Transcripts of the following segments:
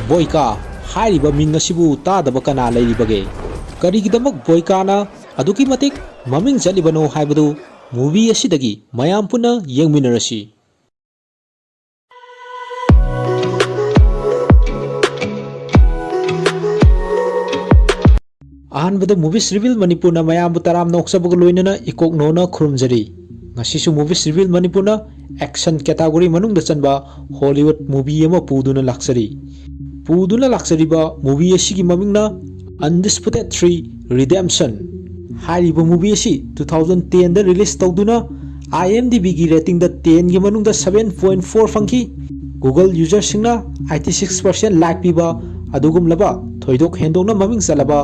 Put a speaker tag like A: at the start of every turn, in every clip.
A: BOYKA हाइरिबा मिंग असिबु तादबा kana leiribge करिगिदमक BOYKAना अदुकी मतिक ममिंग चलिबनो हाइबदु मूवी असिदगी मयाम पुना येंगमिनरसि अहनबद मूवीज रिवील मणिपुर ना मयाम तराम नोक्सबग लोइनना इकोक नोना खुरुमजरी ngasisu मूवीज रिवील मणिपुर ना एक्शन कैटेगरी मनुंग चनबा हॉलीवुड मूवी अमा पुदुना लाक्सरीबा मूवी असिगी ममिंगना अनडिस्प्यूटेड 3 रिडेम्पशन हाइरिबा मूवी असी 2010 दा रिलीज तौदुना IMDb गी रेटिंग दा 10 गी मनुंग दा 7.4 फंकी गूगल यूजर सिंगना 86% लाइक पीबा अदुगुम लबा थोइदोक हेंदोंना ममिंग चलबा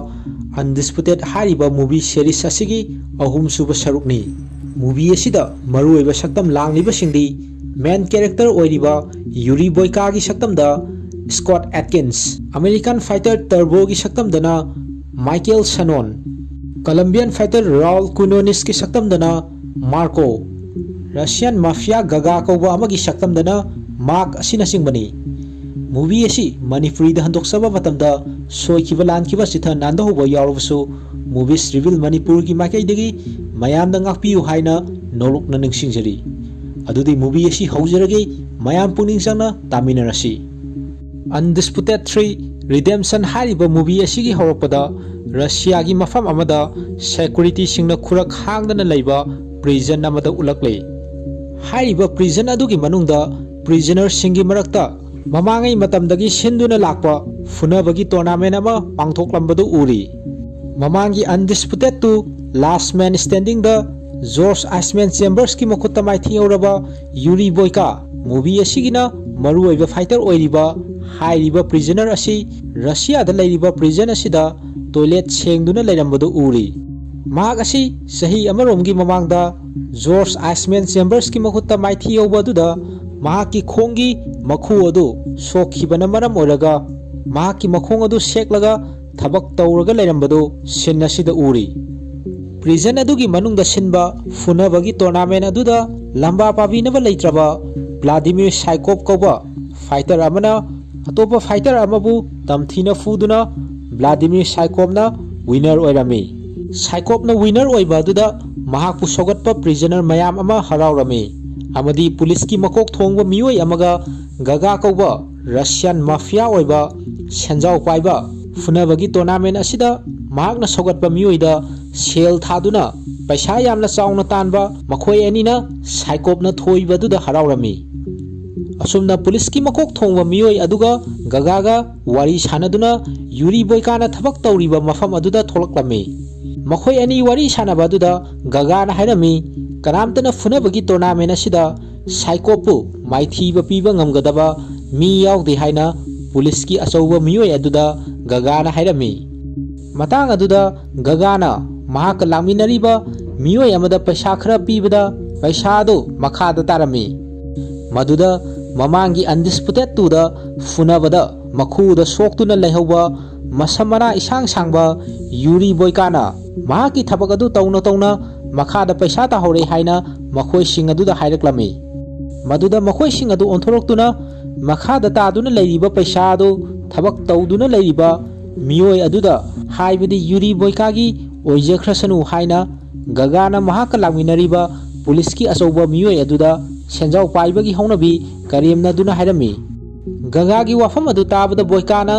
A: अनडिस्प्यूटेड हाइरिबा मूवी सीरीज असिगी अहुम सुबा सरुकनी मूवी असिदा मरुओइबा सक्तम लांगलिबा सिंगदी मेन कैरेक्टर ओइरिबा यूरी बॉयका गी सक्तम दा Scott Atkins American fighter Turbo की सक्तम दना Michael Shannon Colombian fighter Raul Quinones की सक्तम दना मार्को रशियन माफिया गगा कौबा अमगी सक्तम दना मार्क असिना सिंगबनी मूवी असी मणिपुरी दा हंदोक्सबा मतमदा सोइखिबा लानखिबा चिथा नांदहोबा यावबसु मूवीज रिवील मणिपुर की माइकैदगी मयाम दा ngakpiu haina nolokna ningsingjari adudi movie असी हौजरगे मयाम पुनिंग संगना तामिनरसी अनडिस्प्यूटेड 3 रिडेम्पशन हाइरिबा मूवी असिगी हौरपदा रशिया की मफम अमदा सिक्योरिटी सिंगना खुरक हांगदना लैबा प्रिजन अमदा उलकले हाइरिबा प्रिजन अदुगी मनुंगदा प्रिजनर सिंगी मरक्ता ममांगै मतमदगी सिंदुना लाकपा फुनबगी टूर्नामेंट अमा पांगथोकलंबदु उरी ममांगी undisputed 2 last man standing the George Iceman Chambers की मखुत्ता माइथियौरबा यूरी बॉयका मूवी असिगिना मरुओइबा फाइटर ओइरिबा हाइरिबा प्रिजनर असी रशिया दा लैरिबा प्रिजन असिदा टॉयलेट सेंगदुना लैरंबदु उरी माग असी सही अमरोमगी ममांगदा जॉर्ज आइसमैन चेंबर्स की मखुत्ता माइथियौबदुदा माकी खोंगी मखु अदु सोखिबना मरम ओरगा माकी मखोंग अदु सेकलगा थबक तौरगा लैरंबदु सिन असिदा उरी प्रिजन अदुगी मनुंगदा सिनबा फुनबगी टूर्नामेंट अदुदा लंबा पाबिनबा लैत्रबा व्लादिमीर साइकोव कौबा फाइटर अमना अतोपा फाइटर अमबु तमथीना फुदुना व्लादिमीर साइकोवना विनर ओइरामी साइकोवना विनर ओइबादुदा महाकु सोगतपा प्रिजनर मयाम अमा हराउरामी अमदी पुलिस की मकोक थोंगबा मियोय अमगा गगा कौबा रशियन माफिया ओइबा सेंजाव पाइबा फुनबगी टूर्नामेंट असिदा महाकना सोगतपा मियोयदा सेल थादुना पैसा यामना चाउना तानबा मखोय एनिना साइकोवना थोइबादुदा हराउरामी असुमना पुलिस की मकोक थोंगबा मियोय अदुगा गगागा वारी सानदुना यूरी बॉयकाना थबक तौरिबा मफम अदुदा थोलक्लमी मखोय एनी वारी सानबादुदा गगाना हाइरमी कनामतना फुनबगी टूर्नामेंट असिदा साइकोवपु माइथीबा पीबा ngamgadaba मी यावदे हाइना पुलिस की अचौबा मियोय अदुदा गगाना हाइरमी मतांग अदुदा गगाना महाक लामिनरिबा मियोय अमदा पैसा खरा पीबदा पैसादो मखादा तारमी मदुदा ममांगी अनडिस्प्यूटेड 2 दा फुनबदा मखुदा सोक्तुना लैहौबा मसमना इसांग सांगबा यूरी बॉयकाना महाकी थबक अदु तौना मखादा पैसा ताहौरे हाइना मखोय सिंग अदुदा हाइरक्लमी मदुदा मखोय सिंग अदु ओंथोरक्तुना मखादा तादुना लैरिबा पैसादो थबक तौदुना लैरिबा मियोय अदुदा हाइबदी यूरी बॉयकागी ओइजख्रसनु हाइना गगाना महाक लामिनरिबा पुलिस की अचौबा मियोय अदुदा सेंजाव पाइबगी हौनबी करीमना दुना हाइरमी गगागी वाफम अदु ताबदा बॉयकाना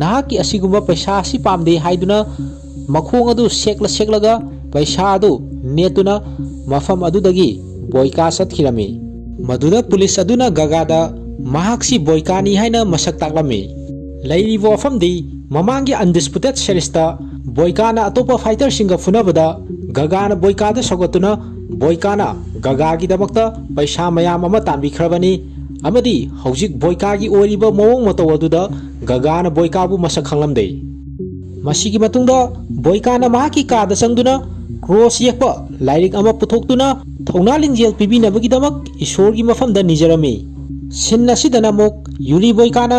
A: नाकी असिगुम्बा पैसा असि पामदे हाइदुना मखोंग अदु सेकलगा पैसा अदु नेतुना मफम अदुदगी बॉयका सतखिरमी मदुदा पुलिस अदुना गगादा महाक्सी बॉयकानी हाइना मसक ताकलमी लैरिबो वाफमदी ममांगी अनडिस्प्यूटेड सीरीजता बॉयकाना अतोपा फाइटर सिंगा फुनबदा गगाना बॉयकादा सगतुना बॉयकाना गगागी दमक्ता पैसा मयाम अमा तानबिख्रबनी अमदी हौजिक बॉयकागी ओरिबा मवोंग मतौ अदुदा गगाना बॉयकाबु मसक खंगलमदे मसिगी मतुंगदा बॉयकाना माकी कादा संगदुना क्रॉस येकपा लाइरिक अमा पुथोक्तुना थौना लिंजेल पिबिनबगी दमक ईश्वरगी मफमदा निजरमी सिन असिदना मोक यूरी बॉयकाना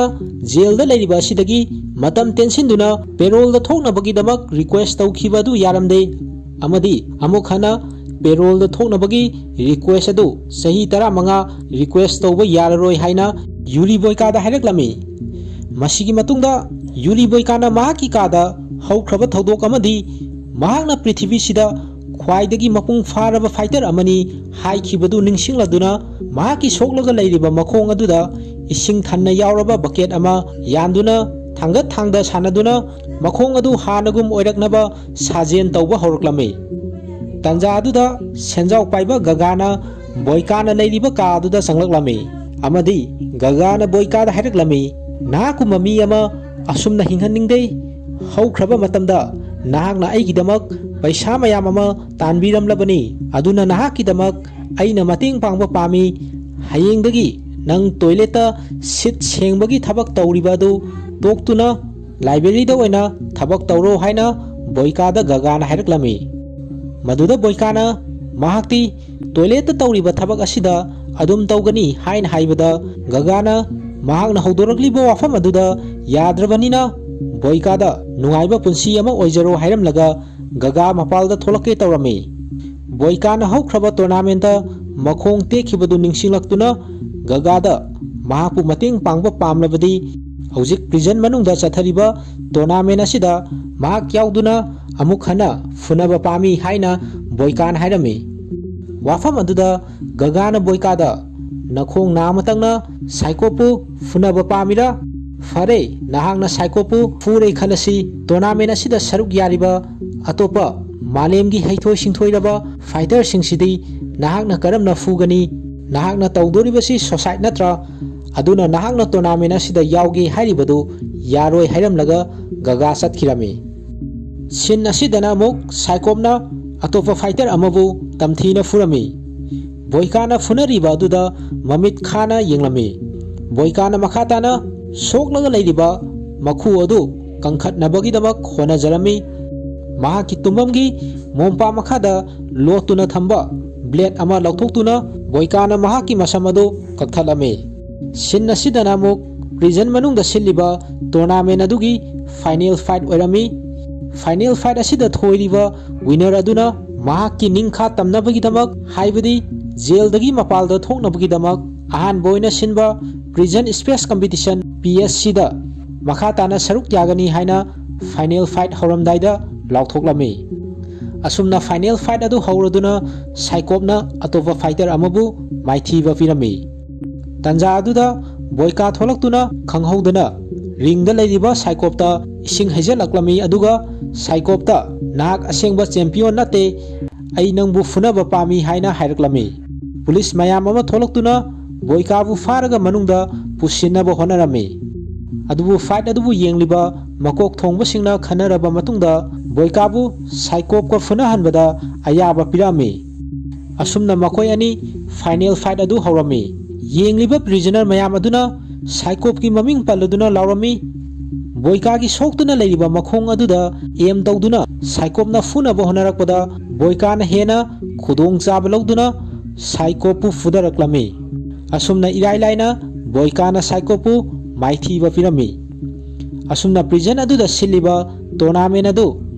A: जेल दा लैरिबा असिदगी मतम टेंसिनदुना पेरोल दा थोकनबगी दमक रिक्वेस्ट तौखिबदु यारमदे अमदी अमुखना पेरोल दा थोकनबगी रिक्वेस्ट अदु सही 15 रिक्वेस्ट तौबा याररोय हाइना यूरी बॉयका दा हाइरक्लमी ꯃꯁꯤꯒꯤ ꯃꯇꯨꯡꯗ ꯌꯨꯔꯤ ꯕꯣꯏꯀꯥꯅ ꯃꯍꯥꯛꯀꯤ ꯀꯥꯗ ꯍꯧꯈ꯭ꯔꯕ ꯊꯧꯗꯣꯛ ꯑꯃꯗꯤ ꯃꯍꯥꯛꯅ ꯄ꯭ꯔꯤꯊꯤꯕꯤꯁꯤꯗ ꯈ꯭ꯋꯥꯏꯗꯒꯤ ꯃꯄꯨꯡ ꯐꯥꯔꯕ ꯐꯥꯏꯇꯔ ꯑꯃꯅꯤ ꯍꯥꯏꯈꯤꯕꯗꯨ ꯅꯤꯡꯁꯤꯡꯂꯗꯨꯅ ꯃꯍꯥꯛꯀꯤ ꯁꯣꯛꯂꯒ ꯂꯩꯔꯤꯕ ꯃꯈꯣꯡ ꯑꯗꯨꯗ ꯏꯁꯤꯡ ꯊꯟꯅ ꯌꯥꯎꯔꯕ ꯕꯀꯦꯠ ꯑꯃ ꯌꯥꯟꯗꯨꯅ ꯊꯥꯡꯒꯠ ꯊꯥꯡꯗ ꯁꯥꯟꯅꯗꯨꯅ ꯃꯈꯣꯡ ꯑꯗꯨ ꯍꯥꯟꯅꯒꯨꯝ ꯑꯣꯏꯔꯛꯅꯕ ꯁꯥꯖꯦꯟ ꯇꯧꯕ ꯍꯧꯔꯛꯂꯝꯃꯤ꯫ ꯇꯟꯖꯥ ꯑꯗꯨꯗ ꯁꯦꯟꯖꯥꯎ ꯄꯥꯏꯕ ꯒꯒꯥꯅ ꯕꯣꯏꯀꯥꯅ ꯂꯩꯔꯤꯕ ꯀꯥ ꯑꯗꯨꯗ ꯆꯪꯂꯛꯂꯝꯃꯤ ꯑꯃꯗꯤ ꯒꯒꯥꯅ ꯕꯣꯏꯀꯥꯗ ꯍꯥꯏꯔꯛꯂꯝꯃꯤ, ꯅꯍꯥꯛꯀꯨꯝꯕ ꯃꯤ ꯑꯃ ꯑꯁꯨꯝꯅ ꯍꯤꯡꯍꯟꯅꯤꯡꯗꯦ꯫ ꯍꯧꯈ꯭ꯔꯕ ꯃꯇꯝꯗ ꯅꯍꯥꯛꯅ ꯑꯩꯒꯤꯗꯃꯛ ꯄꯩꯁꯥ ꯃꯌꯥꯝ ꯑꯃ ꯇꯥꯟꯕꯤꯔꯝꯂꯕꯅꯤ, ꯑꯗꯨꯅ ꯅꯍꯥꯛꯀꯤꯗꯃꯛ ꯑꯩꯅ ꯃꯇꯦꯡ ꯄꯥꯡꯕ ꯄꯥꯝꯃꯤ꯫ ꯍꯌꯦꯡꯗꯒꯤ ꯅꯪ ꯇꯣꯏꯂꯦꯠꯇ ꯁꯤꯠ ꯁꯦꯡꯕꯒꯤ ꯊꯕꯛ ꯇꯧꯔꯤꯕ ꯑꯗꯨ ꯇꯣꯛꯇꯨꯅ ꯂꯥꯏꯕ꯭ꯔꯦꯔꯤꯗ ꯑꯣꯏꯅ ꯊꯕꯛ ꯇꯧꯔꯣ ꯍꯥꯏꯅ ꯕꯣꯏꯀꯥꯗ ꯒꯒꯥꯅ ꯍꯥꯏꯔꯛꯂꯝꯃꯤ꯫ ꯃꯗꯨꯗ ꯕꯣꯏꯀꯥꯅ ꯃꯍꯥꯛꯇꯤ ꯇꯣꯏꯂꯦꯠꯇ ꯇꯧꯔꯤꯕ ꯊꯕꯛ ꯑꯁꯤꯗ ꯑꯗꯨꯝ ꯇꯧꯒꯅꯤ ꯍꯥꯏꯅ ꯍꯥꯏꯕꯗ ꯒꯒꯥꯅ ꯃꯍꯥꯛꯅ ꯍꯧꯗꯣꯔꯛꯂꯤꯕ ꯋꯥꯐꯝ ꯑꯗꯨꯗ ꯌꯥꯗ꯭ꯔꯕꯅꯤꯅ ꯕꯣꯏꯀꯥꯗ ꯅꯨꯡꯉꯥꯏꯕ ꯄꯨꯟꯁꯤ ꯑꯃ ꯑꯣꯏꯖꯔꯣ ꯍꯥꯏꯔꯝꯂꯒ ꯒꯒꯥ ꯃꯄꯥꯜꯗ ꯊꯣꯛꯂꯛꯀꯦ ꯇꯧꯔꯝꯃꯤ꯫ ꯕꯣꯏꯀꯥꯅ ꯍꯧꯈ꯭ꯔꯕ ꯇꯣꯔꯅꯥꯃꯦꯟꯇ ꯃꯈꯣꯡ ꯇꯦꯛꯈꯤꯕꯗꯨ ꯅꯤꯡꯁꯤꯡꯂꯛꯇꯨꯅ ꯒꯒꯥꯗ ꯃꯍꯥꯛꯄꯨ ꯃꯇꯦꯡ ꯄꯥꯡꯕ ꯄꯥꯝꯂꯕꯗꯤ ꯍꯧꯖꯤꯛ ꯄ꯭ꯔꯤꯖꯟ ꯃꯅꯨꯡꯗ ꯆꯠꯊꯔꯤꯕ ꯇꯣꯔꯅꯥꯃꯦꯟ ꯑꯁꯤꯗ ꯃꯍꯥꯛ ꯌꯥꯎꯗꯨꯅ ꯑꯃꯨꯛ ꯍꯟꯅ ꯐꯨꯅꯕ ꯄꯥꯝꯃꯤ ꯍꯥꯏꯅ ꯕꯣꯏꯀꯥꯅ ꯍꯥꯏꯔꯝꯃꯤ꯫ ꯋꯥꯐꯝ ꯑꯗꯨꯗ ꯒꯒꯥꯅ ꯕꯣꯏꯀꯥꯗ ꯅꯈꯣꯡ ꯅꯥꯃꯇꯪꯅ ꯁꯥꯏꯀꯣꯞꯄꯨ ꯐꯨꯅꯕ ꯄꯥꯝꯃꯤꯔꯥ? ꯐꯔꯦ, ꯅꯍꯥꯛꯅ ꯁꯥꯏꯀꯣꯞꯄꯨ ꯐꯨꯔꯦ ꯈꯜꯂꯁꯤ, ꯇꯣꯔꯅꯥꯃꯦꯟ ꯑꯁꯤꯗ ꯁꯔꯨꯛ ꯌꯥꯔꯤꯕ ꯑꯇꯣꯞꯄ ꯃꯥꯂꯦꯝꯒꯤ ꯍꯩꯊꯣꯏ ꯁꯤꯡꯊꯣꯏꯔꯕ ꯐꯥꯏꯇꯔꯁꯤꯡꯁꯤꯗꯤ ꯅꯍꯥꯛꯅ ꯀꯔꯝꯅ ꯐꯨꯒꯅꯤ? ꯅꯍꯥꯛꯅ ꯇꯧꯗꯣꯔꯤꯕꯁꯤ ꯁꯣꯁꯥꯏꯠ ꯅꯠꯇ꯭ꯔꯥ? ꯑꯗꯨꯅ ꯅꯍꯥꯛꯅ ꯇꯣꯔꯅꯥꯃꯦꯟ ꯑꯁꯤꯗ ꯌꯥꯎꯒꯦ ꯍꯥꯏꯔꯤꯕꯗꯨ ꯌꯥꯔꯣꯏ ꯍꯥꯏꯔꯝꯂꯒ ꯒꯒꯥ ꯆꯠꯈꯤꯔꯝꯃꯤ꯫ ꯁꯤꯟ ꯑꯁꯤꯗꯅ ꯑꯃꯨꯛ ꯁꯥꯏꯀꯣꯞꯅ ꯑꯇꯣꯞꯄ ꯐꯥꯏꯇꯔ ꯑꯃꯕꯨ ꯇꯝꯊꯤꯅ ꯐꯨꯔꯝꯃꯤ꯫ ꯕꯣꯏꯀꯥꯅ ꯐꯨꯅꯔꯤꯕ ꯑꯗꯨꯗ ꯃꯃꯤꯠ ꯈꯥꯅ ꯌꯦꯡꯂꯝꯃꯤ꯫ ꯕꯣꯏꯀꯥꯅ ꯃꯈꯥ ꯇꯥꯅ ꯁꯣꯛꯂꯒ ꯂꯩꯔꯤꯕ ꯃꯈꯨ ꯑꯗꯨ ꯀꯪꯈꯠꯅꯕꯒꯤꯗꯃꯛ ꯍꯣꯠꯅꯖꯔꯝꯃꯤ꯫ ꯃꯍꯥꯛꯀꯤ ꯇꯨꯝꯐꯝꯒꯤ ꯃꯣꯝꯄꯥ ꯃꯈꯥꯗ ꯂꯣꯠꯇꯨꯅ ꯊꯝꯕ ꯕ꯭ꯂꯦꯗ ꯑꯃ ꯂꯧꯊꯣꯛꯇꯨꯅ ꯕꯣꯏꯀꯥꯅ ꯃꯍꯥꯛꯀꯤ ꯃꯁꯝ ꯑꯗꯨ ꯀꯛꯊꯠꯂꯝꯃꯤ꯫ ꯁꯤꯟ ꯑꯁꯤꯗꯅ ꯑꯃꯨꯛ ꯄ꯭ꯔꯤꯖꯟ ꯃꯅꯨꯡꯗ ꯁꯤꯜꯂꯤꯕ ꯇꯣꯔꯅꯥꯃꯦꯟ ꯑꯗꯨꯒꯤ ꯐꯥꯏꯅꯦꯜ ꯐꯥꯏꯠ ꯑꯣꯏꯔꯝꯃꯤ꯫ ꯐꯥꯏꯅꯦꯜ ꯐꯥꯏꯠ ꯑꯁꯤꯗ ꯊꯣꯏꯔꯤꯕ ꯋꯤꯅꯔ ꯑꯗꯨꯅ ꯃꯍꯥꯛꯀꯤ ꯅꯤꯡꯈꯥ ꯇꯝꯅꯕꯒꯤꯗꯃꯛ, ꯍꯥꯏꯕꯗꯤ ꯖꯦꯜꯗꯒꯤ ꯃꯄꯥꯜꯗ ꯊꯣꯛꯅꯕꯒꯤꯗꯃꯛ ꯑꯍꯥꯟꯕ ꯑꯣꯏꯅ ꯁꯤꯟꯕ ꯄ꯭ꯔꯤꯖꯟ ꯁ꯭ꯄꯦꯁ ꯀꯝꯄꯤꯇꯤꯁꯟ (PSC)ꯗ ꯃꯈꯥ ꯇꯥꯅ ꯁꯔꯨꯛ ꯌꯥꯒꯅꯤ ꯍꯥꯏꯅ ꯐꯥꯏꯅꯦꯜ ꯐꯥꯏꯠ ꯍꯧꯔꯝꯗꯥꯏꯗ ꯂꯥꯎꯊꯣꯛꯂꯝꯃꯤ꯫ ꯑꯁꯨꯝꯅ ꯐꯥꯏꯅꯦꯜ ꯐꯥꯏꯠ ꯑꯗꯨ ꯍꯧꯔꯗꯨꯅ ꯁꯥꯏꯀꯣꯞꯅ ꯑꯇꯣꯞꯄ ꯐꯥꯏꯇꯔ ꯑꯃꯕꯨ ꯃꯥꯏꯊꯤꯕ ꯄꯤꯔꯝꯃꯤ꯫ ꯇꯟꯖꯥ ꯑꯗꯨꯗ ꯕꯣꯏꯀꯥ ꯊꯣꯛꯂꯛꯇꯨꯅ ꯈꯪꯍꯧꯗꯅ ꯔꯤꯡꯗ ꯂꯩꯔꯤꯕ ꯁꯥꯏꯀꯣꯞꯇ ꯏꯁꯤꯡ ꯍꯩꯖꯤꯜꯂꯛꯂꯝꯃꯤ ꯑꯗꯨꯒ ꯁꯥꯏꯀꯣꯞꯇ ꯅꯍꯥꯛ ꯑꯁꯦꯡꯕ ꯆꯦꯝꯄꯤꯌꯟ ꯅꯠꯇꯦ, ꯑꯩ ꯅꯪꯕꯨ ꯐꯨꯅꯕ ꯄꯥꯝꯃꯤ ꯍꯥꯏꯅ ꯍꯥꯏꯔꯛꯂꯝꯃꯤ꯫ ꯄꯨꯂꯤꯁ ꯃꯌꯥꯝ ꯑꯃ ꯊꯣꯛꯂꯛꯇꯨꯅ ꯕꯣꯏꯀꯥꯕꯨ ꯐꯥꯔꯒ ꯃꯅꯨꯡꯗ ꯄꯨꯁꯤꯟꯅꯕ ꯍꯣꯠꯅꯔꯝꯃꯤ꯫ ꯑꯗꯨꯕꯨ ꯐꯥꯏꯠ ꯑꯗꯨꯕꯨ ꯌꯦꯡꯂꯤꯕ ꯃꯀꯣꯛ ꯊꯣꯡꯕꯁꯤꯡꯅ ꯈꯟꯅꯔꯕ ꯃꯇꯨꯡꯗ ꯕꯣꯏꯀꯥꯕꯨ ꯁꯥꯏꯀꯣꯞꯀ ꯐꯨꯅꯍꯟꯕꯗ ꯑꯌꯥꯕ ꯄꯤꯔꯝꯃꯤ꯫ ꯑꯁꯨꯝꯅ ꯃꯈꯣꯏ ꯑꯅꯤ ꯐꯥꯏꯅꯦꯜ ꯐꯥꯏꯠ ꯑꯗꯨ ꯍꯧꯔꯝꯃꯤ꯫ ꯌꯦꯡꯂꯤꯕ ꯄ꯭ꯔꯤꯖꯅꯔ ꯃꯌꯥꯝ ꯑꯗꯨꯅ ꯁꯥꯏꯀꯣꯞꯀꯤ ꯃꯃꯤꯡ ꯄꯜꯂꯗꯨꯅ ꯂꯥꯎꯔꯝꯃꯤ꯫ ꯕꯣꯏꯀꯥꯒꯤ ꯁꯣꯛꯇꯨꯅ ꯂꯩꯔꯤꯕ ꯃꯈꯣꯡ ꯑꯗꯨꯗ ꯑꯦꯝ ꯇꯧꯗꯨꯅ ꯁꯥꯏꯀꯣꯞꯅ ꯐꯨꯅꯕ ꯍꯣꯠꯅꯔꯛꯄꯗ ꯕꯣꯏꯀꯥꯅ ꯍꯦꯟꯅ ꯈꯨꯗꯣꯡꯆꯥꯕ ꯂꯧꯗꯨꯅ ꯁꯥꯏꯀꯣꯞꯄꯨ ꯐꯨꯗꯔꯛꯂꯝꯃꯤ꯫ ꯑꯁꯨꯝꯅ ꯏꯔꯥꯏ ꯂꯥꯏꯅ ꯕꯣꯏꯀꯥꯅ ꯁꯥꯏꯀꯣꯞꯄꯨ ꯃꯥꯏꯊꯤꯕ ꯄꯤꯔꯝꯃꯤ꯫ ꯑꯁꯨꯝꯅ ꯄ꯭ꯔꯤꯖꯟ ꯑꯗꯨꯗ ꯁꯤꯜꯂꯤꯕ ꯇꯣꯔꯅꯥꯃꯦꯟ ꯑꯗꯨ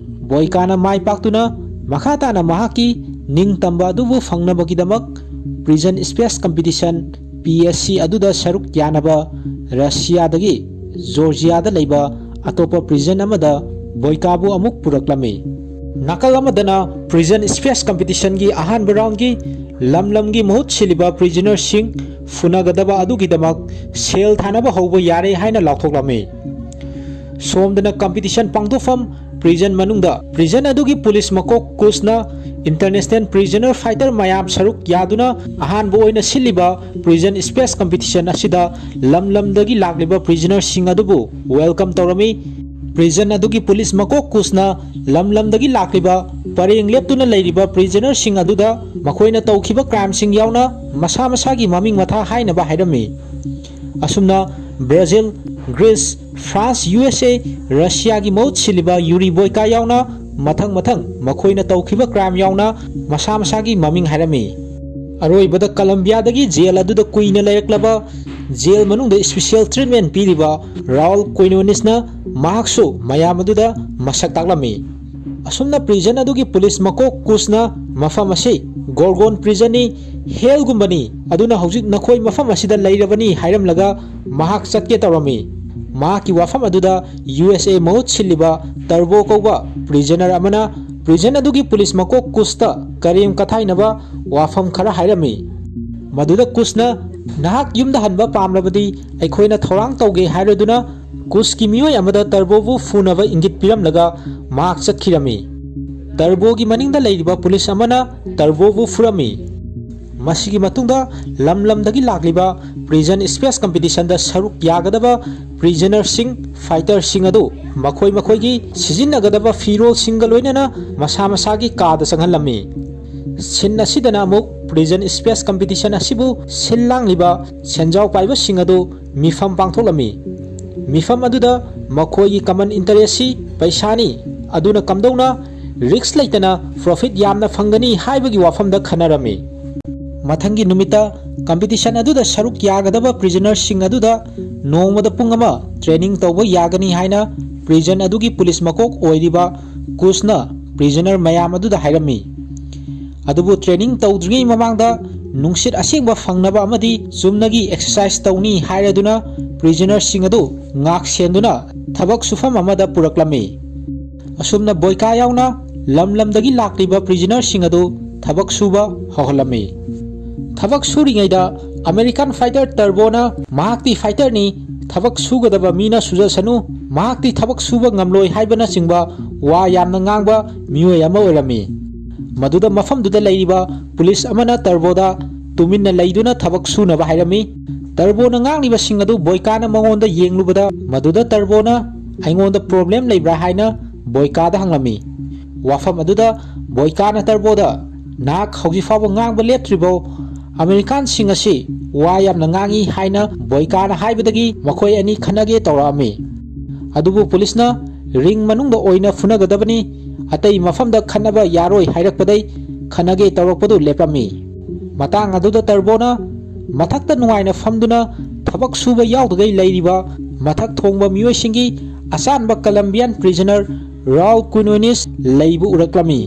A: ꯕꯣꯏꯀꯥꯅ ꯃꯥꯏ ꯄꯥꯛꯇꯨꯅ ꯃꯈꯥ ꯇꯥꯅ ꯃꯍꯥꯛꯀꯤ ꯅꯤꯡꯇꯝꯕ ꯑꯗꯨꯕꯨ ꯐꯪꯅꯕꯒꯤꯗꯃꯛ ꯄ꯭ꯔꯤꯖꯟ ꯁ꯭ꯄꯦꯁ ꯀꯝꯄꯤꯇꯤꯁꯟ (PSC) ꯑꯗꯨꯗ ꯁꯔꯨꯛ ꯌꯥꯅꯕ ꯔꯁꯤꯌꯥꯗꯒꯤ ꯖꯣꯔꯖꯤꯌꯥꯗ ꯂꯩꯕ ꯑꯇꯣꯞꯄ ꯄ꯭ꯔꯤꯖꯟ ꯑꯃꯗ ꯕꯣꯏꯀꯥꯕꯨ ꯑꯃꯨꯛ ꯄꯨꯔꯛꯂꯝꯃꯤ꯫ ꯅꯥꯀꯜ ꯑꯃꯗꯅ ꯄ꯭ꯔꯤꯖꯟ ꯁ꯭ꯄꯦꯁ ꯀꯝꯄꯤꯇꯤꯁꯟꯒꯤ ꯑꯍꯥꯟꯕ ꯔꯥꯎꯟꯗꯒꯤ ꯂꯝꯒꯤ ꯃꯍꯨꯠ ꯁꯤꯜꯂꯤꯕ ꯄ꯭ꯔꯤꯖꯅꯔꯁꯤꯡ ꯐꯨꯅꯒꯗꯕ ꯑꯗꯨꯒꯤꯗꯃꯛ ꯁꯦꯜ ꯊꯥꯅꯕ ꯍꯧꯕ ꯌꯥꯔꯦ ꯍꯥꯏꯅ ꯂꯥꯎꯊꯣꯛꯂꯝꯃꯤ꯫ ꯁꯣꯝꯗꯅ ꯀꯝꯄꯤꯇꯤꯁꯟ ꯄꯥꯡꯊꯣꯛꯐꯝ ꯄ꯭ꯔꯤꯖꯟ ꯃꯅꯨꯡꯗ ꯄ꯭ꯔꯤꯖꯟ ꯑꯗꯨꯒꯤ ꯄꯨꯂꯤꯁ ꯃꯀꯣꯛ ꯀꯨꯁꯅ ꯏꯟꯇꯔꯅꯦꯁꯅꯦꯜ ꯄ꯭ꯔꯤꯖꯅꯔ ꯐꯥꯏꯇꯔ ꯃꯌꯥꯝ ꯁꯔꯨꯛ ꯌꯥꯗꯨꯅ ꯑꯍꯥꯟꯕ ꯑꯣꯏꯅ ꯁꯤꯜꯂꯤꯕ ꯄ꯭ꯔꯤꯖꯟ ꯁ꯭ꯄꯦꯁ ꯀꯝꯄꯤꯇꯤꯁꯟ ꯑꯁꯤꯗ ꯂꯝꯗꯒꯤ ꯂꯥꯛꯂꯤꯕ ꯄ꯭ꯔꯤꯖꯅꯔꯁꯤꯡ ꯑꯗꯨꯕు ꯋꯦꯜꯀꯝ ꯇꯧꯔꯝꯃꯤ꯫ ꯄ꯭ꯔꯤꯖꯟ ꯑꯗꯨꯒꯤ ꯄꯨꯂꯤꯁ ꯃꯀꯣꯛ ꯀꯨꯁꯅ ꯂꯝꯗꯒꯤ ꯂꯥꯛꯂꯤꯕ ꯄꯔꯦꯡ ꯂꯦꯞꯇꯨꯅ ꯂꯩꯔꯤꯕ ꯄ꯭ꯔꯤꯖꯅꯔꯁꯤꯡ ꯑꯗꯨꯗ ꯃꯈꯣꯏꯅ ꯇꯧꯈꯤꯕ ꯀ꯭ꯔꯥꯏꯝꯁꯤꯡ ꯌꯥꯎꯅ ꯃꯁꯥ ꯃꯁꯥꯒꯤ ꯃꯃꯤꯡ ꯃꯊꯥ ꯍꯥꯏꯅꯕ ꯍꯥꯏꯔꯝꯃꯤ꯫ ꯑꯁꯨꯝꯅ ꯕ꯭ꯔꯥꯖꯤꯜ, ꯒ꯭ꯔꯤꯁ, ꯐ꯭ꯔꯥꯟꯁ, USA, ꯔꯁꯤꯌꯥꯒꯤ ꯃꯍꯨꯠ ꯁꯤꯜꯂꯤꯕ ꯌꯨꯔꯤ ꯕꯣꯏꯀꯥ ꯌꯥꯎꯅ ꯃꯊꯪ ꯃꯈꯣꯏꯅ ꯇꯧꯈꯤꯕ ꯀ꯭ꯔꯥꯏꯝ ꯌꯥꯎꯅ ꯃꯁꯥ ꯃꯁꯥꯒꯤ ꯃꯃꯤꯡ ꯍꯥꯏꯔꯝꯃꯤ꯫ ꯑꯔꯣꯏꯕꯗ ꯀꯂꯝꯕꯤꯌꯥꯗꯒꯤ ꯖꯦꯜ ꯑꯗꯨꯗ ꯀꯨꯏꯅ ꯂꯩꯔꯛꯂꯕ ꯖꯦꯜ ꯃꯅꯨꯡꯗ ꯁ꯭ꯄꯦꯁꯤꯌꯦꯜ ꯇ꯭ꯔꯤꯠꯃꯦꯟ ꯄꯤꯔꯤꯕ ꯔꯥꯎꯜ ꯀꯣꯏꯅꯣꯅꯤꯁꯅ ꯃꯍꯥꯛꯁꯨ ꯃꯌꯥꯝ ꯑꯗꯨꯗ ꯃꯁꯛ ꯇꯥꯛꯂꯝꯃꯤ꯫ ꯑꯁꯨꯝꯅ ꯄ꯭ꯔꯤꯖꯟ ꯑꯗꯨꯒꯤ ꯄꯨꯂꯤꯁ ꯃꯀꯣꯛ ꯀꯨꯁꯅ ꯃꯐꯝ ꯑꯁꯤ ꯒꯣꯔꯒꯣꯟ ꯄ꯭ꯔꯤꯖꯟꯅꯤ, ꯍꯦꯜꯒꯨꯝꯕꯅꯤ, ꯑꯗꯨꯅ ꯍꯧꯖꯤꯛ ꯅꯈꯣꯏ ꯃꯐꯝ ꯑꯁꯤꯗ ꯂꯩꯔꯕꯅꯤ ꯍꯥꯏꯔꯝꯂꯒ ꯃꯍꯥꯛ ꯆꯠꯀꯦ ꯇꯧꯔꯝꯃꯤ꯫ ꯃꯍꯥꯛꯀꯤ ꯋꯥꯐꯝ ꯑꯗꯨꯗ USA ꯃꯍꯨꯠ ꯁꯤꯜꯂꯤꯕ ꯇꯔꯕꯣ ꯀꯧꯕ ꯄ꯭ꯔꯤꯖꯅꯔ ꯑꯃꯅ ꯄ꯭ꯔꯤꯖꯟ ꯑꯗꯨꯒꯤ ꯄꯨꯂꯤꯁ ꯃꯀꯣꯛ ꯀꯨꯁꯇ ꯀꯔꯦꯝ ꯀꯊꯥꯏꯅꯕ ꯋꯥꯐꯝ ꯈꯔ ꯍꯥꯏꯔꯝꯃꯤ꯫ ꯃꯗꯨꯗ ꯀꯨꯁꯅ ꯅꯍꯥꯛ ꯌꯨꯝꯗ ꯍꯟꯕ ꯄꯥꯝꯂꯕꯗꯤ ꯑꯩꯈꯣꯏꯅ ꯊꯧꯔꯥꯡ ꯇꯧꯒꯦ ꯍꯥꯏꯔꯗꯨꯅ ꯀꯨꯁꯀꯤ ꯃꯤꯑꯣꯏ ꯑꯃꯗ ꯇꯔꯕꯣꯕꯨ ꯐꯨꯅꯕ ꯏꯪꯒꯤꯠ ꯄꯤꯔꯝꯂꯒ ꯃꯍꯥꯛ ꯆꯠꯈꯤꯔꯝꯃꯤ꯫ ꯇꯔꯕꯣꯒꯤ ꯃꯅꯤꯡꯗ ꯂꯩꯔꯤꯕ ꯄꯨꯂꯤꯁ ꯑꯃꯅ ꯇꯔꯕꯣꯕꯨ ꯐꯨꯔꯝꯃꯤ꯫ ꯃꯁꯤꯒꯤ ꯃꯇꯨꯡꯗ ꯂꯝꯗꯒꯤ ꯂꯥꯛꯂꯤꯕ ꯄ꯭ꯔꯤꯖꯟ ꯁ꯭ꯄꯦꯁ ꯀꯝꯄꯤꯇꯤꯁꯟꯗ ꯁꯔꯨꯛ ꯌꯥꯒꯗꯕ ꯄ꯭ꯔꯤꯖꯅꯔꯁꯤꯡ ꯐꯥꯏꯇꯔꯁꯤꯡ ꯑꯗꯨ ꯃꯈꯣꯏꯒꯤ ꯁꯤꯖꯤꯟꯅꯒꯗꯕ ꯐꯤꯔꯣꯜꯁꯤꯡꯒ ꯂꯣꯏꯅꯅ ꯃꯁꯥꯒꯤ ꯀꯥꯗ ꯆꯪꯍꯜꯂꯝꯃꯤ꯫ ꯁꯤꯟ ꯑꯁꯤꯗꯅ ꯑꯃꯨꯛ ꯄ꯭ꯔꯤꯖꯟ ꯁ꯭ꯄꯦꯁ ꯀꯝꯄꯤꯇꯤꯁꯟ ꯑꯁꯤꯕꯨ ꯁꯤꯜ ꯂꯥꯡꯂꯤꯕ ꯁꯦꯟꯖꯥꯎ ꯄꯥꯏꯕꯁꯤꯡ ꯑꯗꯨ ꯃꯤꯐꯝ ꯄꯥꯡꯊꯣꯛꯂꯝꯃꯤ꯫ ꯃꯤꯐꯝ ꯑꯗꯨꯗ ꯃꯈꯣꯏꯒꯤ ꯀꯃꯟ ꯏꯟꯇꯔꯦꯁꯁꯤ ꯄꯩꯁꯥꯅꯤ, ꯑꯗꯨꯅ ꯀꯝꯗꯧꯅ ꯔꯤꯛꯁ ꯂꯩꯇꯅ ꯄ꯭ꯔꯣꯐꯤꯠ ꯌꯥꯝꯅ ꯐꯪꯒꯅꯤ ꯍꯥꯏꯕꯒꯤ ꯋꯥꯐꯝꯗ ꯈꯟꯅꯔꯝꯃꯤ꯫ ꯃꯊꯪꯒꯤ ꯅꯨꯃꯤꯠꯇ ꯀꯝꯄꯤꯇꯤꯁꯟ ꯑꯗꯨꯗ ꯁꯔꯨꯛ ꯌꯥꯒꯗꯕ ꯄ꯭ꯔꯤꯖꯅꯔꯁꯤꯡ ꯑꯗꯨꯗ ꯅꯣꯡꯃꯗ ꯄꯨꯡ ꯑꯃ ꯇ꯭ꯔꯦꯅꯤꯡ ꯇꯧꯕ ꯌꯥꯒꯅꯤ ꯍꯥꯏꯅ ꯄ꯭ꯔꯤꯖꯟ ꯑꯗꯨꯒꯤ ꯄꯨꯂꯤꯁ ꯃꯀꯣꯛ ꯑꯣꯏꯔꯤꯕ ꯀꯨꯁꯅ ꯄ꯭ꯔꯤꯖꯅꯔ ꯃꯌꯥꯝ ꯑꯗꯨꯗ ꯍꯥꯏꯔꯝꯃꯤ꯫ ꯑꯗꯨꯕꯨ ꯇ꯭ꯔꯦꯅꯤꯡ ꯇꯧꯗ꯭ꯔꯤꯉꯩ ꯃꯃꯥꯡꯗ ꯅꯨꯡꯁꯤꯠ ꯑꯁꯦꯡꯕ ꯐꯪꯅꯕ ꯑꯃꯗꯤ ꯆꯨꯝꯅꯒꯤ ꯑꯦꯛꯁꯔꯁꯥꯏꯖ ꯇꯧꯅꯤ ꯍꯥꯏꯔꯗꯨꯅ ꯄ꯭ꯔꯤꯖꯅꯔꯁꯤꯡ ꯑꯗꯨ ꯉꯥꯛ ꯁꯦꯟꯗꯨꯅ ꯊꯕꯛ ꯁꯨꯐꯝ ꯑꯃꯗ ꯄꯨꯔꯛꯂꯝꯃꯤ꯫ ꯑꯁꯨꯝꯅ ꯕꯣꯏꯀꯥ ꯌꯥꯎꯅ ꯂꯝꯗꯒꯤ ꯂꯥꯛꯂꯤꯕ ꯄ꯭ꯔꯤꯖꯅꯔꯁꯤꯡ ꯑꯗꯨ ꯊꯕꯛ ꯁꯨꯕ ꯍꯧꯍꯜꯂꯝꯃꯤ꯫ ꯊꯕꯛ ꯁꯨꯔꯤꯉꯩꯗ ꯑꯃꯦꯔꯤꯀꯥꯟ ꯐꯥꯏꯇꯔ ꯇꯔꯕꯣꯅ ꯃꯍꯥꯛꯇꯤ ꯐꯥꯏꯇꯔꯅꯤ, ꯊꯕꯛ ꯁꯨꯒꯗꯕ ꯃꯤꯅ ꯁꯨꯖꯁꯅꯨ, ꯃꯍꯥꯛꯇꯤ ꯊꯕꯛ ꯁꯨꯕ ꯉꯝꯂꯣꯏ ꯍꯥꯏꯕꯅꯆꯤꯡꯕ ꯋꯥ ꯌꯥꯝꯅ ꯉꯥꯡꯕ ꯃꯤꯑꯣꯏ ꯑꯃ ꯑꯣꯏꯔꯝꯃꯤ꯫ ꯃꯗꯨꯗ ꯃꯐꯝꯗꯨꯗ ꯂꯩꯔꯤꯕ ꯄꯨꯂꯤꯁ ꯑꯃꯅ ꯇꯔꯕꯣꯗ ꯇꯨꯃꯤꯟꯅ ꯂꯩꯗꯨꯅ ꯊꯕꯛ ꯁꯨꯅꯕ ꯍꯥꯏꯔꯝꯃꯤ꯫ ꯇꯔꯕꯣꯅ ꯉꯥꯡꯂꯤꯕꯁꯤꯡ ꯑꯗꯨ ꯕꯣꯏꯀꯥꯅ ꯃꯉꯣꯟꯗ ꯌꯦꯡꯂꯨꯕꯗ ꯃꯗꯨꯗ ꯇꯔꯕꯣꯅ ꯑꯩꯉꯣꯟꯗ ꯄ꯭ꯔꯣꯕ꯭ꯂꯦꯝ ꯂꯩꯕ꯭ꯔꯥ ꯍꯥꯏꯅ ꯕꯣꯏꯀꯥꯗ ꯍꯪꯂꯝꯃꯤ꯫ ꯋꯥꯐꯝ ꯑꯗꯨꯗ ꯕꯣꯏꯀꯥꯅ ꯇꯔꯕꯣꯗ ꯅꯍꯥꯛ ꯍꯧꯖꯤꯛ ꯐꯥꯎꯕ ꯉꯥꯡꯕ ꯂꯦꯞꯇ꯭ꯔꯤꯕꯣ? ꯑꯃꯦꯔꯤꯀꯥꯟꯁꯤꯡ ꯑꯁꯤ ꯋꯥ ꯌꯥꯝꯅ ꯉꯥꯡꯏ ꯍꯥꯏꯅ ꯕꯣꯏꯀꯥꯅ ꯍꯥꯏꯕꯗꯒꯤ ꯃꯈꯣꯏ ꯑꯅꯤ ꯈꯟꯅꯒꯦ ꯇꯧꯔꯛꯑꯝꯃꯤ꯫ ꯑꯗꯨꯕꯨ ꯄꯨꯂꯤꯁꯅ ꯔꯤꯡ ꯃꯅꯨꯡꯗ ꯑꯣꯏꯅ ꯐꯨꯅꯒꯗꯕꯅꯤ, ꯑꯇꯩ ꯃꯐꯝꯗ ꯈꯟꯅꯕ ꯌꯥꯔꯣꯏ ꯍꯥꯏꯔꯛꯄꯗꯩ ꯈꯟꯅꯒꯦ ꯇꯧꯔꯛꯄꯗꯨ ꯂꯦꯞꯂꯝꯃꯤ꯫ ꯃꯇꯥꯡ ꯑꯗꯨꯗ ꯇꯔꯕꯣꯅ ꯃꯊꯛꯇ ꯅꯨꯡꯉꯥꯏꯅ ꯐꯝꯗꯨꯅ ꯊꯕꯛ ꯁꯨꯕ ꯌꯥꯎꯗꯒꯩ ꯂꯩꯔꯤꯕ ꯃꯊꯛ ꯊꯣꯡꯕ ꯃꯤꯑꯣꯏꯁꯤꯡꯒꯤ ꯑꯆꯥꯟꯕ ꯀꯂꯝꯕꯤꯌꯥꯟ ꯄ꯭ꯔꯤꯖꯅꯔ ꯔꯥꯎꯜ ꯀꯨꯏꯅꯣꯅꯤꯁ ꯂꯩꯕ ꯎꯔꯛꯂꯝꯃꯤ꯫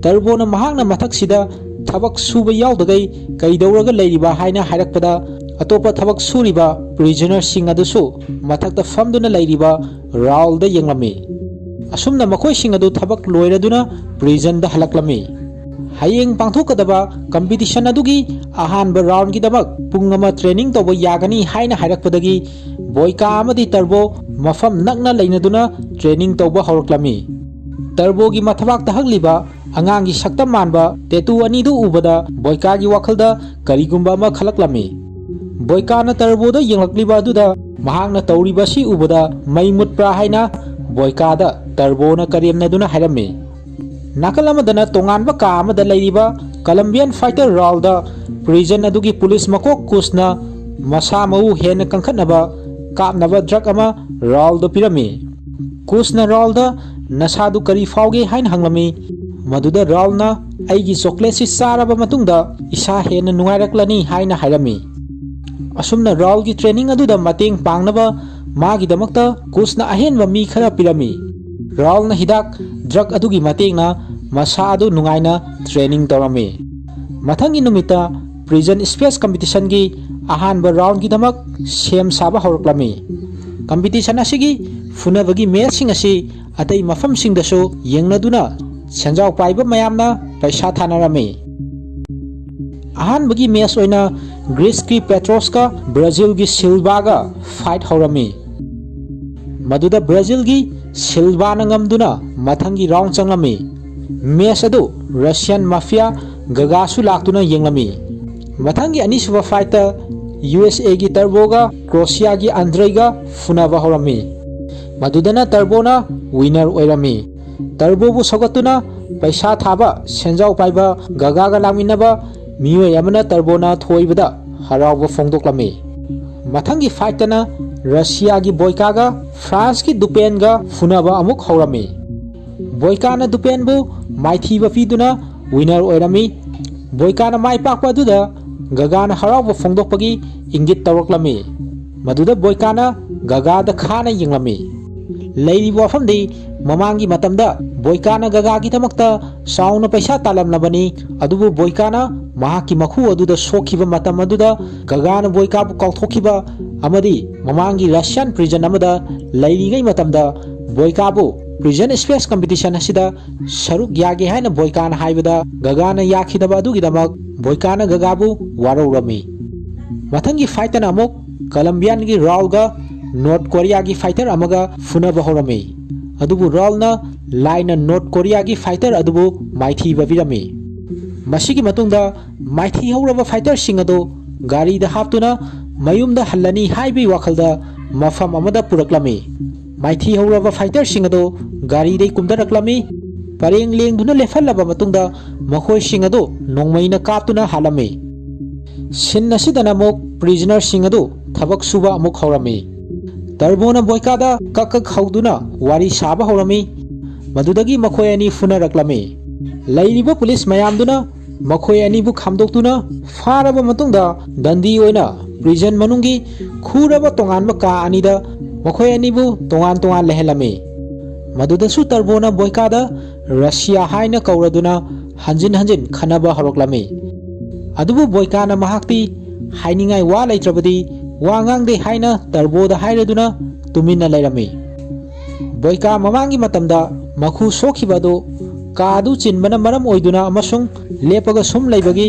A: ꯇꯔꯕꯣꯅ ꯃꯍꯥꯛꯅ ꯃꯊꯛꯁꯤꯗ ꯊꯕꯛ ꯁꯨꯕ ꯌꯥꯎꯗꯒꯩ ꯀꯩꯗꯧꯔꯒ ꯂꯩꯔꯤꯕ ꯍꯥꯏꯅ ꯍꯥꯏꯔꯛꯄꯗ ꯑꯇꯣꯞꯄ ꯊꯕꯛ ꯁꯨꯔꯤꯕ ꯄ꯭ꯔꯤꯖꯅꯔꯁꯤꯡ ꯑꯗꯨꯁꯨ ꯃꯊꯛꯇ ꯐꯝꯗꯨꯅ ꯂꯩꯔꯤꯕ ꯔꯥꯎꯜꯗ ꯌꯦꯡꯂꯝꯃꯤ꯫ ꯑꯁꯨꯝꯅ ꯃꯈꯣꯏꯁꯤꯡ ꯑꯗꯨ ꯊꯕꯛ ꯂꯣꯏꯔꯗꯨꯅ ꯄ꯭ꯔꯤꯖꯟꯗ ꯍꯜꯂꯛꯂꯝꯃꯤ꯫ ꯍꯌꯦꯡ ꯄꯥꯡꯊꯣꯛꯀꯗꯕ ꯀꯝꯄꯤꯇꯤꯁꯟ ꯑꯗꯨꯒꯤ ꯑꯍꯥꯟꯕ ꯔꯥꯎꯟꯗꯒꯤꯗꯃꯛ ꯄꯨꯡ ꯑꯃ ꯇ꯭ꯔꯦꯅꯤꯡ ꯇꯧꯕ ꯌꯥꯒꯅꯤ ꯍꯥꯏꯅ ꯍꯥꯏꯔꯛꯄꯗꯒꯤ ꯕꯣꯏꯀꯥ ꯑꯃꯗꯤ ꯇꯔꯕꯣ ꯃꯐꯝ ꯅꯛꯅ ꯂꯩꯅꯗꯨꯅ ꯇ꯭ꯔꯦꯅꯤꯡ ꯇꯧꯕ ꯍꯧꯔꯛꯂꯝꯃꯤ꯫ ꯇꯔꯕꯣꯒꯤ ꯃꯊꯕꯥꯛꯇ ꯍꯛꯂꯤꯕ ꯑꯉꯥꯡꯒꯤ ꯁꯛꯇꯝ ꯃꯥꯟꯕ ꯇꯦꯇꯨ ꯑꯅꯤꯗꯨ ꯎꯕꯗ ꯕꯣꯏꯀꯥꯒꯤ ꯋꯥꯈꯜꯗ ꯀꯔꯤꯒꯨꯝꯕ ꯑꯃ ꯈꯜꯂꯛꯂꯝꯃꯤ꯫ ꯕꯣꯏꯀꯥꯅ ꯇꯔꯕꯣꯗ ꯌꯦꯡꯂꯛꯂꯤꯕ ꯑꯗꯨꯗ ꯃꯍꯥꯛꯅ ꯇꯧꯔꯤꯕꯁꯤ ꯎꯕꯗ ꯃꯩ ꯃꯨꯠꯄ꯭ꯔꯥ ꯍꯥꯏꯅ ꯕꯣꯏꯀꯥꯗ ꯇꯔꯕꯣꯅ ꯀꯔꯦꯝꯅꯗꯨꯅ ꯍꯥꯏꯔꯝꯃꯤ꯫ ꯅꯥꯀꯜ ꯑꯃꯗꯅ ꯇꯣꯉꯥꯟꯕ ꯀꯥ ꯑꯃꯗ ꯂꯩꯔꯤꯕ ꯀꯂꯝꯕꯤꯌꯟ ꯐꯥꯏꯇꯔ ꯔꯥꯎꯜꯗ ꯄ꯭ꯔꯤꯖꯟ ꯑꯗꯨꯒꯤ ꯄꯨꯂꯤꯁ ꯃꯀꯣꯛ ꯀꯨꯁꯅ ꯃꯁꯥ ꯃꯎ ꯍꯦꯟꯅ ꯀꯟꯈꯠꯅꯕ ꯀꯥꯞꯅꯕ ꯗ꯭ꯔꯒ ꯑꯃ ꯔꯥꯎꯜꯗ ꯄꯤꯔꯝꯃꯤ꯫ ꯀꯨꯁꯅ ꯔꯥꯎꯜꯗ ꯅꯁꯥꯗꯨ ꯀꯔꯤ ꯐꯥꯎꯒꯦ ꯍꯥꯏꯅ ꯍꯪꯂꯝꯃꯤ꯫ ꯃꯗꯨꯗ ꯔꯥꯎꯜꯅ ꯑꯩꯒꯤ ꯆꯣꯀ꯭ꯂꯦꯠꯁꯤ ꯆꯥꯔꯕ ꯃꯇꯨꯡꯗ ꯏꯁꯥ ꯍꯦꯟꯅ ꯅꯨꯡꯉꯥꯏꯔꯛꯂꯅꯤ ꯍꯥꯏꯅ ꯍꯥꯏꯔꯝꯃꯤ꯫ ꯑꯁꯨꯝꯅ ꯔꯥꯎꯜꯒꯤ ꯇ꯭ꯔꯦꯅꯤꯡ ꯑꯗꯨꯗ ꯃꯇꯦꯡ ꯄꯥꯡꯅꯕ ꯃꯥꯒꯤꯗꯃꯛꯇ ꯀꯨꯁꯅ ꯑꯍꯦꯟꯕ ꯃꯤ ꯈꯔ ꯄꯤꯔꯝꯃꯤ꯫ ꯔꯥꯎꯜꯅ ꯍꯤꯗꯥꯛ ꯗ꯭ꯔꯒ ꯑꯗꯨꯒꯤ ꯃꯇꯦꯡꯅ ꯃꯁꯥ ꯑꯗꯨ ꯅꯨꯡꯉꯥꯏꯅ ꯇ꯭ꯔꯦꯅꯤꯡ ꯇꯧꯔꯝꯃꯤ꯫ ꯃꯊꯪꯒꯤ ꯅꯨꯃꯤꯠꯇ ꯄ꯭ꯔꯤꯖꯟ ꯁ꯭ꯄꯦꯁ ꯀꯝꯄꯤꯇꯤꯁꯟꯒꯤ ꯑꯍꯥꯟꯕ ꯔꯥꯎꯟꯗꯒꯤꯗꯃꯛ ꯁꯦꯝ ꯁꯥꯕ ꯍꯧꯔꯛꯂꯝꯃꯤ꯫ ꯀꯝꯄꯤꯇꯤꯁꯟ ꯑꯁꯤꯒꯤ ꯐꯨꯅꯕꯒꯤ ꯃꯦꯆꯁꯤꯡ ꯑꯁꯤ ꯑꯇꯩ ꯃꯐꯝꯁꯤꯡꯗꯁꯨ ꯌꯦꯡꯅꯗꯨꯅ ꯁꯦꯟꯖꯥꯎ ꯄꯥꯏꯕ ꯃꯌꯥꯝꯅ ꯄꯩꯁꯥ ꯊꯥꯅꯔꯝꯃꯤ꯫ ꯑꯍꯥꯟꯕꯒꯤ ꯃꯦꯆ ꯑꯣꯏꯅ ꯒ꯭ꯔꯤꯁꯀꯤ ꯄꯦꯇ꯭ꯔꯣꯁꯀ ꯕ꯭ꯔꯥꯖꯤꯜꯒꯤ ꯁꯤꯜꯚꯥꯒ ꯐꯥꯏꯠ ꯍꯧꯔꯝꯃꯤ꯫ ꯃꯗꯨꯗ ꯕ꯭ꯔꯥꯖꯤꯜꯒꯤ ꯁꯤꯜꯚꯥꯅ ꯉꯝꯗꯨꯅ ꯃꯊꯪꯒꯤ ꯔꯥꯎꯟ ꯆꯪꯂꯝꯃꯤ꯫ ꯃꯦꯆ ꯑꯗꯨ ꯔꯁꯤꯌꯟ ꯃꯥꯐꯤꯌꯥ ꯒꯒꯥꯁꯨ ꯂꯥꯛꯇꯨꯅ ꯌꯦꯡꯂꯝꯃꯤ꯫ ꯃꯊꯪꯒꯤ ꯑꯅꯤꯁꯨꯕ ꯐꯥꯏꯠꯇ USAꯒꯤ ꯇꯔꯕꯣꯒ ꯀ꯭ꯔꯣꯁꯤꯌꯥꯒꯤ ꯑꯟꯗ꯭ꯔꯩꯒ ꯐꯨꯅꯕ ꯍꯧꯔꯝꯃꯤ꯫ ꯃꯗꯨꯗꯅ ꯇꯔꯕꯣꯅ ꯋꯤꯅꯔ ꯑꯣꯏꯔꯝꯃꯤ꯫ ꯇꯔꯕꯣꯕꯨ ꯁꯧꯒꯠꯇꯨꯅ ꯄꯩꯁꯥ ꯊꯥꯕ ꯁꯦꯟꯖꯥꯎ ꯄꯥꯏꯕ ꯒꯒꯥꯒ ꯂꯥꯛꯃꯤꯟꯅꯕ ꯃꯤꯑꯣꯏ ꯑꯃꯅ ꯇꯔꯕꯣꯅ ꯊꯣꯏꯕꯗ ꯍꯔꯥꯎꯕ ꯐꯣꯡꯗꯣꯛꯂꯝꯃꯤ꯫ ꯃꯊꯪꯒꯤ ꯐꯥꯏꯠꯇꯅ ꯔꯁꯤꯌꯥꯒꯤ ꯕꯣꯏꯀꯥꯒ ꯐ꯭ꯔꯥꯟꯁꯀꯤ ꯗꯨꯄꯦꯟꯒ ꯐꯨꯅꯕ ꯑꯃꯨꯛ ꯍꯧꯔꯝꯃꯤ꯫ ꯕꯣꯏꯀꯥꯅ ꯗꯨꯄꯦꯟꯕꯨ ꯃꯥꯏꯊꯤꯕ ꯄꯤꯗꯨꯅ ꯋꯤꯅꯔ ꯑꯣꯏꯔꯝꯃꯤ꯫ ꯕꯣꯏꯀꯥꯅ ꯃꯥꯏ ꯄꯥꯛꯄ ꯑꯗꯨꯗ ꯒꯒꯥꯅ ꯍꯔꯥꯎꯕ ꯐꯣꯡꯗꯣꯛꯄꯒꯤ ꯏꯪꯒꯤꯠ ꯇꯧꯔꯛꯂꯝꯃꯤ꯫ ꯃꯗꯨꯗ ꯕꯣꯏꯀꯥꯅ ꯒꯒꯥꯗ ꯈꯥꯅ ꯌꯦꯡꯂꯝꯃꯤ꯫ ꯂꯩꯔꯤꯕ ꯋꯥꯐꯝꯗꯤ ꯃꯃꯥꯡꯒꯤ ꯃꯇꯝꯗ ꯕꯣꯏꯀꯥꯅ ꯒꯒꯥꯒꯤꯗꯃꯛꯇ ꯆꯥꯎꯅ ꯄꯩꯁꯥ ꯇꯥꯜꯂꯝꯂꯕꯅꯤ, ꯑꯗꯨꯕꯨ ꯕꯣꯏꯀꯥꯅ ꯃꯍꯥꯛꯀꯤ ꯃꯈꯨ ꯑꯗꯨꯗ ꯁꯣꯛꯈꯤꯕ ꯃꯇꯝ ꯑꯗꯨꯗ ꯒꯒꯥꯅ ꯕꯣꯏꯀꯥꯕꯨ ꯀꯥꯎꯊꯣꯛꯈꯤꯕ amadi mamangi Russian prison amada leirigai matamda BOYKA bu prison space competition asida saruk yage haina BOYKA na haibada gaga na yakhidaba adugidamak BOYKA na gaga bu warorami mathangi fighter amok Colombian gi Raul ga North Korea gi fighter amaga funaba horami adubu Raul na line North Korea gi fighter adubu maithi babirami masigi matungda maithi horaba fighter singado gari da haptuna mayumda hallani haibi wakhalda mafam amada puraklami maithi horaba fighter singado gari dei kumdaraklami pareng lengduna lefallaba matungda makhoi singado nongmaina kaptuna halami sin asidana mok prisoner singado thabak suba amuk horami tarbona BOYKA da kakak hauduna wari saba horami madudagi makhoi ani funaraklami leiriba police mayamduna makhoi ani bu khamdoktuna faraba matungda dandi oina prison manungi khuraba tonganba ka anida makhoi ani bu tongan lehelami madudasu tarbona BOYKA da Russia haina kauraduna hanjin khanaba horoklami adubu BOYKA na mahakti hainingai wa laitrabadi wa ngangde haina tarboda hairaduna tumina lairami BOYKA mamangi matamda makhu sokhibado kaadu chinbana maram oiduna amasung lepaga sum laibagi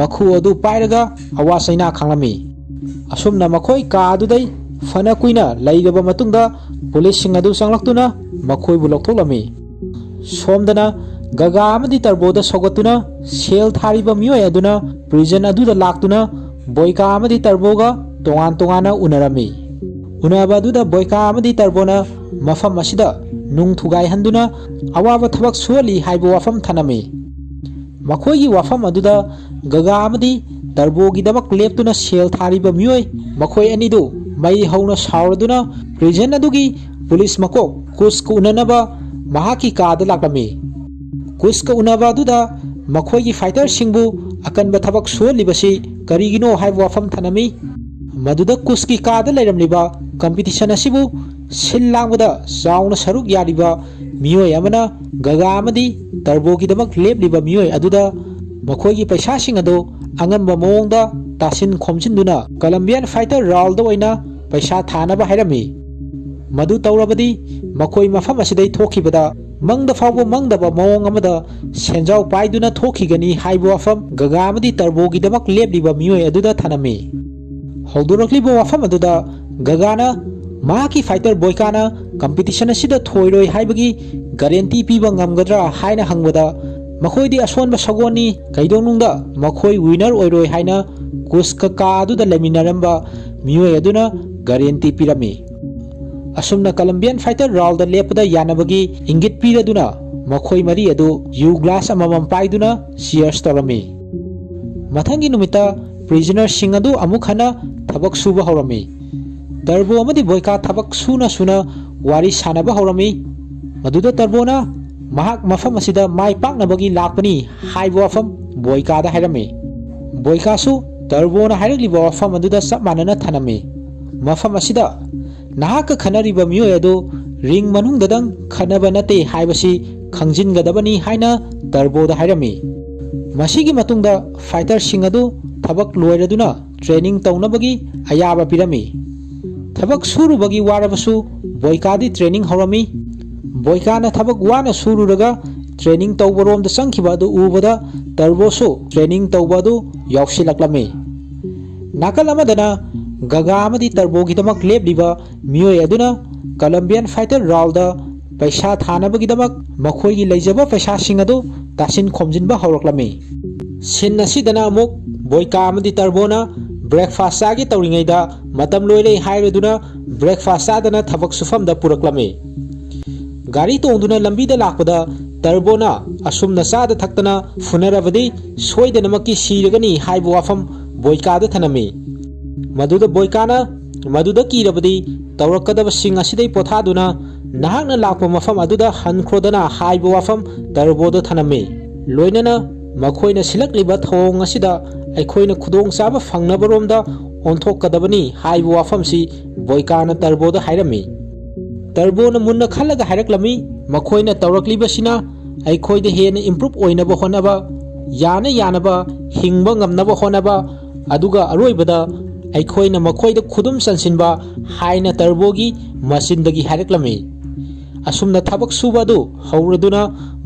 A: makhu adu pairaga awasaina khangami asumna makhoi kaadu dai fana kuina laigaba matungda police sing adu sanglaktuna makhoi bu loktholami somdana gaga amadi tarboda sogatuna sel thariba miyoi aduna prison aduda laktuna BOYKA amadi tarboga tongan unarami unaba aduda BOYKA amadi tarbona mafam asida nung thugai handuna awaba thabak suali haibo wafam thanami makhoigi wafam aduda gaga amadi tarbogi dabak leptuna sel thariba miyoi makhoi anidu mai hauna sauraduna prison adugi police makok kuska unanaba mahaki kaada lakami kuska unaba aduda makhoigi fighter singbu akanba thabak sualibasi karigino haibo wafam thanami maduda kuski kaada lairamliba competition asibu sillangbada sauna saruk yariba miyoi amana gaga amadi tarbogi damak lepliba miyoi aduda makhoigi paisa sing ado angamba mawongda tasin khomjinduna Colombian fighter Raul da oina paisa thanaba hairami madu tawrabadi makhoi mafam asidai thokibada mangda fawbo mangdaba mawong amada senjau paiduna thokhigani haibo wafam gaga amadi tarbogi damak lepliba miyoi aduda thanami haudurakliba wafam aduda gagana mahaki fighter BOYKA na competition asida thoiroi haibagi guarantee piba ngamgadra haina hangbada makhoidi asonba sagoni kaidonungda makhoi winner oiroi haina kuska ka aduda leminaramba miyoi aduna guarantee pirami asumna Colombian fighter Raul da lepada yanabagi ingit piraduna makhoi mari adu yu glass amamam paiduna cheers torami mathangi numita prisoner sing adu amuk hana thabak suba horami tarbo amadi BOYKA thabak suna wari sanaba horami maduda tarbona mahak mafam asida mai paknabagi lakpani haibo wafam BOYKA da hairami BOYKA su tarbona hairliba wafam aduda sap manana thanami mafam asida nahaka khanariba miyoi adu ring manung dadang khanaba nate haibasi khangjingadabani haina tarboda hairami masigi matungda fighter sing adu thabak loiraduna training taunabagi ayaba pirami thabak surubagi warabasu BOYKA di training horami BOYKA na thabak wana sururaga training tawbarom da sangkhiba adu ubada tarbosu training tawbadu yausilaklami nakal amadana gaga amadi tarbogi damak lepliba miyoi aduna Colombian fighter Raul da paisa thanabagi damak makhoigi leijaba paisa sing adu tasin khomjinba horoklami sin asidana amuk BOYKA amadi tarbona breakfast agi tawringaida matam loirei hairaduna breakfast adana thabak sufam da puraklami gari tongduna lambi da lakpada tarbona asumna sada thaktana funarabadi soidanamaki siragani haibo wafam BOYKA da thanami maduda BOYKA na maduda kirabadi tawrakadaba sing asidai pothaduna nahakna lakpa mafam aduda hankrodana haibo wafam tarboda thanami loinana makhoina silakliba thong asida aikhoina khudong saba phangnabaromda onthokadabani haibo wafamsi BOYKA na tarboda hairami tarbona munna khalaga hairaklami makhoina tawraklibasina aikhoida hena improve oinaba honaba yana yanaba hingba ngamnaba honaba aduga aroibada ꯑꯩꯈꯣꯏꯅ ꯃꯈꯣꯏꯗ ꯈꯨꯗꯨꯝ ꯆꯟꯁꯤꯟꯕ ꯍꯥꯏꯅ ꯇꯔꯕꯣꯒꯤ ꯃꯆꯤꯟꯗꯒꯤ ꯍꯥꯏꯔꯛꯂꯝꯃꯤ꯫ ꯑꯁꯨꯝꯅ ꯊꯕꯛ ꯁꯨꯕ ꯑꯗꯨ ꯍꯧꯔꯗꯨꯅ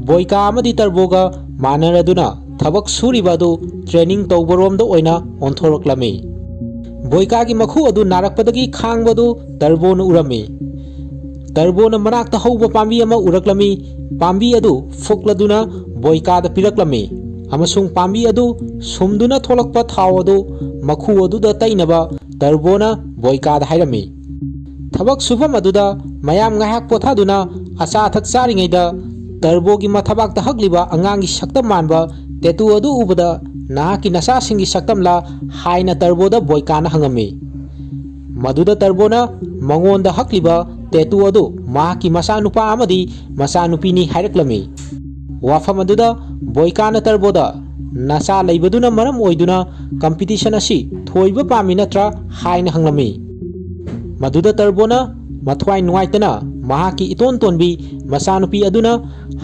A: ꯕꯣꯏꯀꯥ ꯑꯃꯗꯤ ꯇꯔꯕꯣꯒ ꯃꯥꯟꯅꯔꯗꯨꯅ ꯊꯕꯛ ꯁꯨꯔꯤꯕ ꯑꯗꯨ ꯇ꯭ꯔꯦꯅꯤꯡ ꯇꯧꯕꯔꯣꯝꯗ ꯑꯣꯏꯅ ꯑꯣꯟꯊꯣꯔꯛꯂꯝꯃꯤ꯫ ꯕꯣꯏꯀꯥꯒꯤ ꯃꯈꯨ ꯑꯗꯨ ꯅꯥꯔꯛꯄꯗꯒꯤ ꯈꯥꯡꯕ ꯑꯗꯨ ꯇꯔꯕꯣꯅ ꯎꯔꯝꯃꯤ꯫ ꯇꯔꯕꯣꯅ ꯃꯅꯥꯛꯇ ꯍꯧꯕ ꯄꯥꯝꯕꯤ ꯑꯃ ꯎꯔꯛꯂꯝꯃꯤ꯫ ꯄꯥꯝꯕꯤ ꯑꯗꯨ ꯐꯨꯛꯂꯗꯨꯅ ꯕꯣꯏꯀꯥꯗ ꯄꯤꯔꯛꯂꯝꯃꯤ ꯑꯃꯁꯨꯡ ꯄꯥꯝꯕꯤ ꯑꯗꯨ ꯁꯨꯝꯗꯨꯅ ꯊꯣꯛꯂꯛꯄ ꯊꯥꯎ ꯑꯗꯨ ꯃꯈꯨ ꯑꯗꯨꯗ ꯇꯩꯅꯕ ꯇꯔꯕꯣꯅ ꯕꯣꯏꯀꯥꯗ ꯍꯥꯏꯔꯝꯃꯤ꯫ ꯊꯕꯛ ꯁꯨꯐꯝ ꯑꯗꯨꯗ ꯃꯌꯥꯝ ꯉꯥꯏꯍꯥꯛ ꯄꯣꯊꯥꯗꯨꯅ ꯑꯆꯥ ꯑꯊꯛ ꯆꯥꯔꯤꯉꯩꯗ ꯇꯔꯕꯣꯒꯤ ꯃꯊꯕꯥꯛꯇ ꯍꯛꯂꯤꯕ ꯑꯉꯥꯡꯒꯤ ꯁꯛꯇꯝ ꯃꯥꯟꯕ ꯇꯦꯇꯨ ꯑꯗꯨ ꯎꯕꯗ ꯅꯍꯥꯛꯀꯤ ꯅꯆꯥꯁꯤꯡꯒꯤ ꯁꯛꯇꯝꯂ ꯍꯥꯏꯅ ꯇꯔꯕꯣꯗ ꯕꯣꯏꯀꯥꯅ ꯍꯪꯉꯝꯃꯤ꯫ ꯃꯗꯨꯗ ꯇꯔꯕꯣꯅ ꯃꯉꯣꯟꯗ ꯍꯛꯂꯤꯕ ꯇꯦꯇꯨ ꯑꯗꯨ ꯃꯍꯥꯛꯀꯤ ꯃꯆꯥꯅꯨꯄꯥ ꯑꯃꯗꯤ ꯃꯆꯥꯅꯨꯄꯤꯅꯤ ꯍꯥꯏꯔꯛꯂꯝꯃꯤ꯫ ꯋꯥꯐꯝ ꯑꯗꯨꯗ ꯕꯣꯏꯀꯥꯅ ꯇꯔꯕꯣꯗ ꯅꯆꯥ ꯂꯩꯕꯗꯨꯅ ꯃꯔꯝ ꯑꯣꯏꯗꯨꯅ ꯀꯝꯄꯤꯇꯤꯁꯟ ꯑꯁꯤ ꯊꯣꯏꯕ ꯄꯥꯝꯃꯤ ꯅꯠꯇ꯭ꯔꯥ ꯍꯥꯏꯅ ꯍꯪꯂꯝꯃꯤ꯫ ꯃꯗꯨꯗ ꯇꯔꯕꯣꯅ ꯃꯊ꯭ꯋꯥꯏ ꯅꯨꯡꯉꯥꯏꯇꯅ ꯃꯍꯥꯛꯀꯤ ꯏꯇꯣꯟ ꯇꯣꯟꯕꯤ ꯃꯆꯥꯅꯨꯄꯤ ꯑꯗꯨꯅ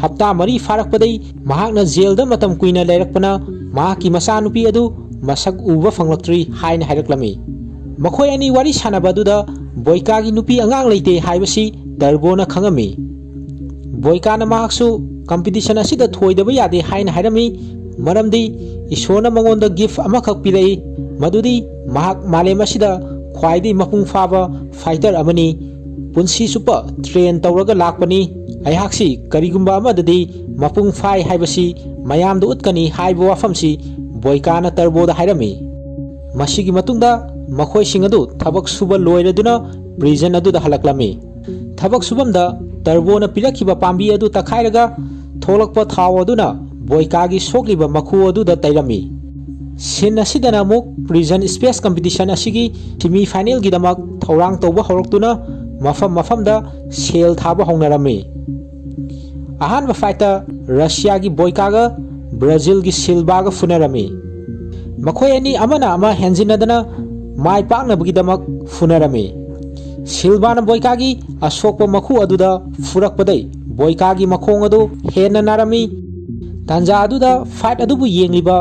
A: ꯍꯞꯇꯥ 4 ꯐꯥꯔꯛꯄꯗꯩ ꯃꯍꯥꯛꯅ ꯖꯦꯜꯗ ꯃꯇꯝ ꯀꯨꯏꯅ ꯂꯩꯔꯛꯄꯅ ꯃꯍꯥꯛꯀꯤ ꯃꯆꯥꯅꯨꯄꯤ ꯑꯗꯨ ꯃꯁꯛ ꯎꯕ ꯐꯪꯂꯛꯇ꯭ꯔꯤ ꯍꯥꯏꯅ ꯍꯥꯏꯔꯛꯂꯝꯃꯤ꯫ ꯃꯈꯣꯏ ꯑꯅꯤ ꯋꯥꯔꯤ ꯁꯥꯟꯅꯕ ꯑꯗꯨꯗ ꯕꯣꯏꯀꯥꯒꯤ ꯅꯨꯄꯤ ꯑꯉꯥꯡ ꯂꯩꯇꯦ ꯍꯥꯏꯕꯁꯤ ꯇꯔꯕꯣꯅ ꯈꯪꯉꯝꯃꯤ꯫ ꯕꯣꯏꯀꯥꯅ ꯃꯍꯥꯛꯁꯨ ꯀꯝꯄꯤꯇꯤꯁꯟ ꯑꯁꯤꯗ ꯊꯣꯏꯗꯕ ꯌꯥꯗꯦ ꯍꯥꯏꯅ ꯍꯥꯏꯔꯝꯃꯤ ꯃꯔꯝꯗꯤ ꯏꯁꯣꯔꯅ ꯃꯉꯣꯟꯗ ꯒꯤꯐ ꯑꯃꯈꯛ ꯄꯤꯔꯛꯏ ꯃꯗꯨꯗꯤ ꯃꯍꯥꯛ ꯃꯥꯂꯦꯝ ꯑꯁꯤꯗ ꯈ꯭ꯋꯥꯏꯗꯒꯤ ꯃꯄꯨꯡ ꯐꯥꯕ ꯐꯥꯏꯇꯔ ꯑꯃꯅꯤ, ꯄꯨꯟꯁꯤ ꯆꯨꯞꯄ ꯇ꯭ꯔꯦꯟ ꯇꯧꯔꯒ ꯂꯥꯛꯄꯅꯤ, ꯑꯩꯍꯥꯛꯁꯤ ꯀꯔꯤꯒꯨꯝꯕ ꯑꯃꯗꯗꯤ ꯃꯄꯨꯡ ꯐꯥꯏ ꯍꯥꯏꯕꯁꯤ ꯃꯌꯥꯝꯗ ꯎꯠꯀꯅꯤ ꯍꯥꯏꯕ ꯋꯥꯐꯝꯁꯤ ꯕꯣꯏꯀꯥꯅ ꯇꯔꯕꯣꯗ ꯍꯥꯏꯔꯝꯃꯤ꯫ ꯃꯁꯤꯒꯤ ꯃꯇꯨꯡꯗ ꯃꯈꯣꯏꯁꯤꯡ ꯑꯗꯨ ꯊꯕꯛ ꯁꯨꯕ ꯂꯣꯏꯔꯗꯨꯅ ꯄ꯭ꯔꯤꯖꯟ ꯑꯗꯨꯗ ꯍꯜꯂꯛꯂꯝꯃꯤ꯫ ꯊꯕꯛ ꯁꯨꯐꯝꯗ ꯇꯔꯕꯣꯅ ꯄꯤꯔꯛꯈꯤꯕ ꯄꯥꯝꯕꯤ ꯑꯗꯨ ꯇꯛꯈꯥꯏꯔꯒ ꯊꯣꯛꯂꯛꯄ ꯊꯥꯎ ꯑꯗꯨꯅ ꯕꯣꯏꯀꯥꯒꯤ ꯁꯣꯛꯂꯤꯕ ꯃꯈꯨ ꯑꯗꯨꯗ ꯇꯩꯔꯝꯃꯤ꯫ ꯁꯤꯟ ꯑꯁꯤꯗꯅ ꯑꯃꯨꯛ ꯄ꯭ꯔꯤꯖꯟ ꯁ꯭ꯄꯦꯁ ꯀꯝꯄꯤꯇꯤꯁꯟ ꯑꯁꯤꯒꯤ ꯁꯦꯃꯤ ꯐꯥꯏꯅꯦꯜꯒꯤꯗꯃꯛ ꯊꯧꯔꯥꯡ ꯇꯧꯕ ꯍꯧꯔꯛꯇꯨꯅ ꯃꯐꯝꯗ ꯁꯦꯜ ꯊꯥꯕ ꯍꯧꯅꯔꯝꯃꯤ꯫ ꯑꯍꯥꯟꯕ ꯐꯥꯏꯠꯇ ꯔꯁꯤꯌꯥꯒꯤ ꯕꯣꯏꯀꯥꯒ ꯕ꯭ꯔꯥꯖꯤꯜꯒꯤ ꯁꯤꯜꯚꯥꯒ ꯐꯨꯅꯔꯝꯃꯤ꯫ ꯃꯈꯣꯏ ꯑꯅꯤ ꯑꯃꯅ ꯑꯃ ꯍꯦꯟꯖꯤꯟꯅꯗꯅ ꯃꯥꯏ ꯄꯥꯛꯅꯕꯒꯤꯗꯃꯛ ꯐꯨꯅꯔꯝꯃꯤ꯫ ꯁꯤꯜꯚꯥꯅ ꯕꯣꯏꯀꯥꯒꯤ ꯑꯁꯣꯛꯄ ꯃꯈꯨ ꯑꯗꯨꯗ ꯐꯨꯔꯛꯄꯗꯩ ꯕꯣꯏꯀꯥꯒꯤ ꯃꯈꯣꯡ ꯑꯗꯨ ꯍꯦꯟꯅ ꯅꯥꯔꯝꯃꯤ꯫ ꯇꯥꯟꯖꯥ ꯑꯗꯨꯗ ꯐꯥꯏꯠ ꯑꯗꯨꯕꯨ ꯌꯦꯡꯂꯤꯕ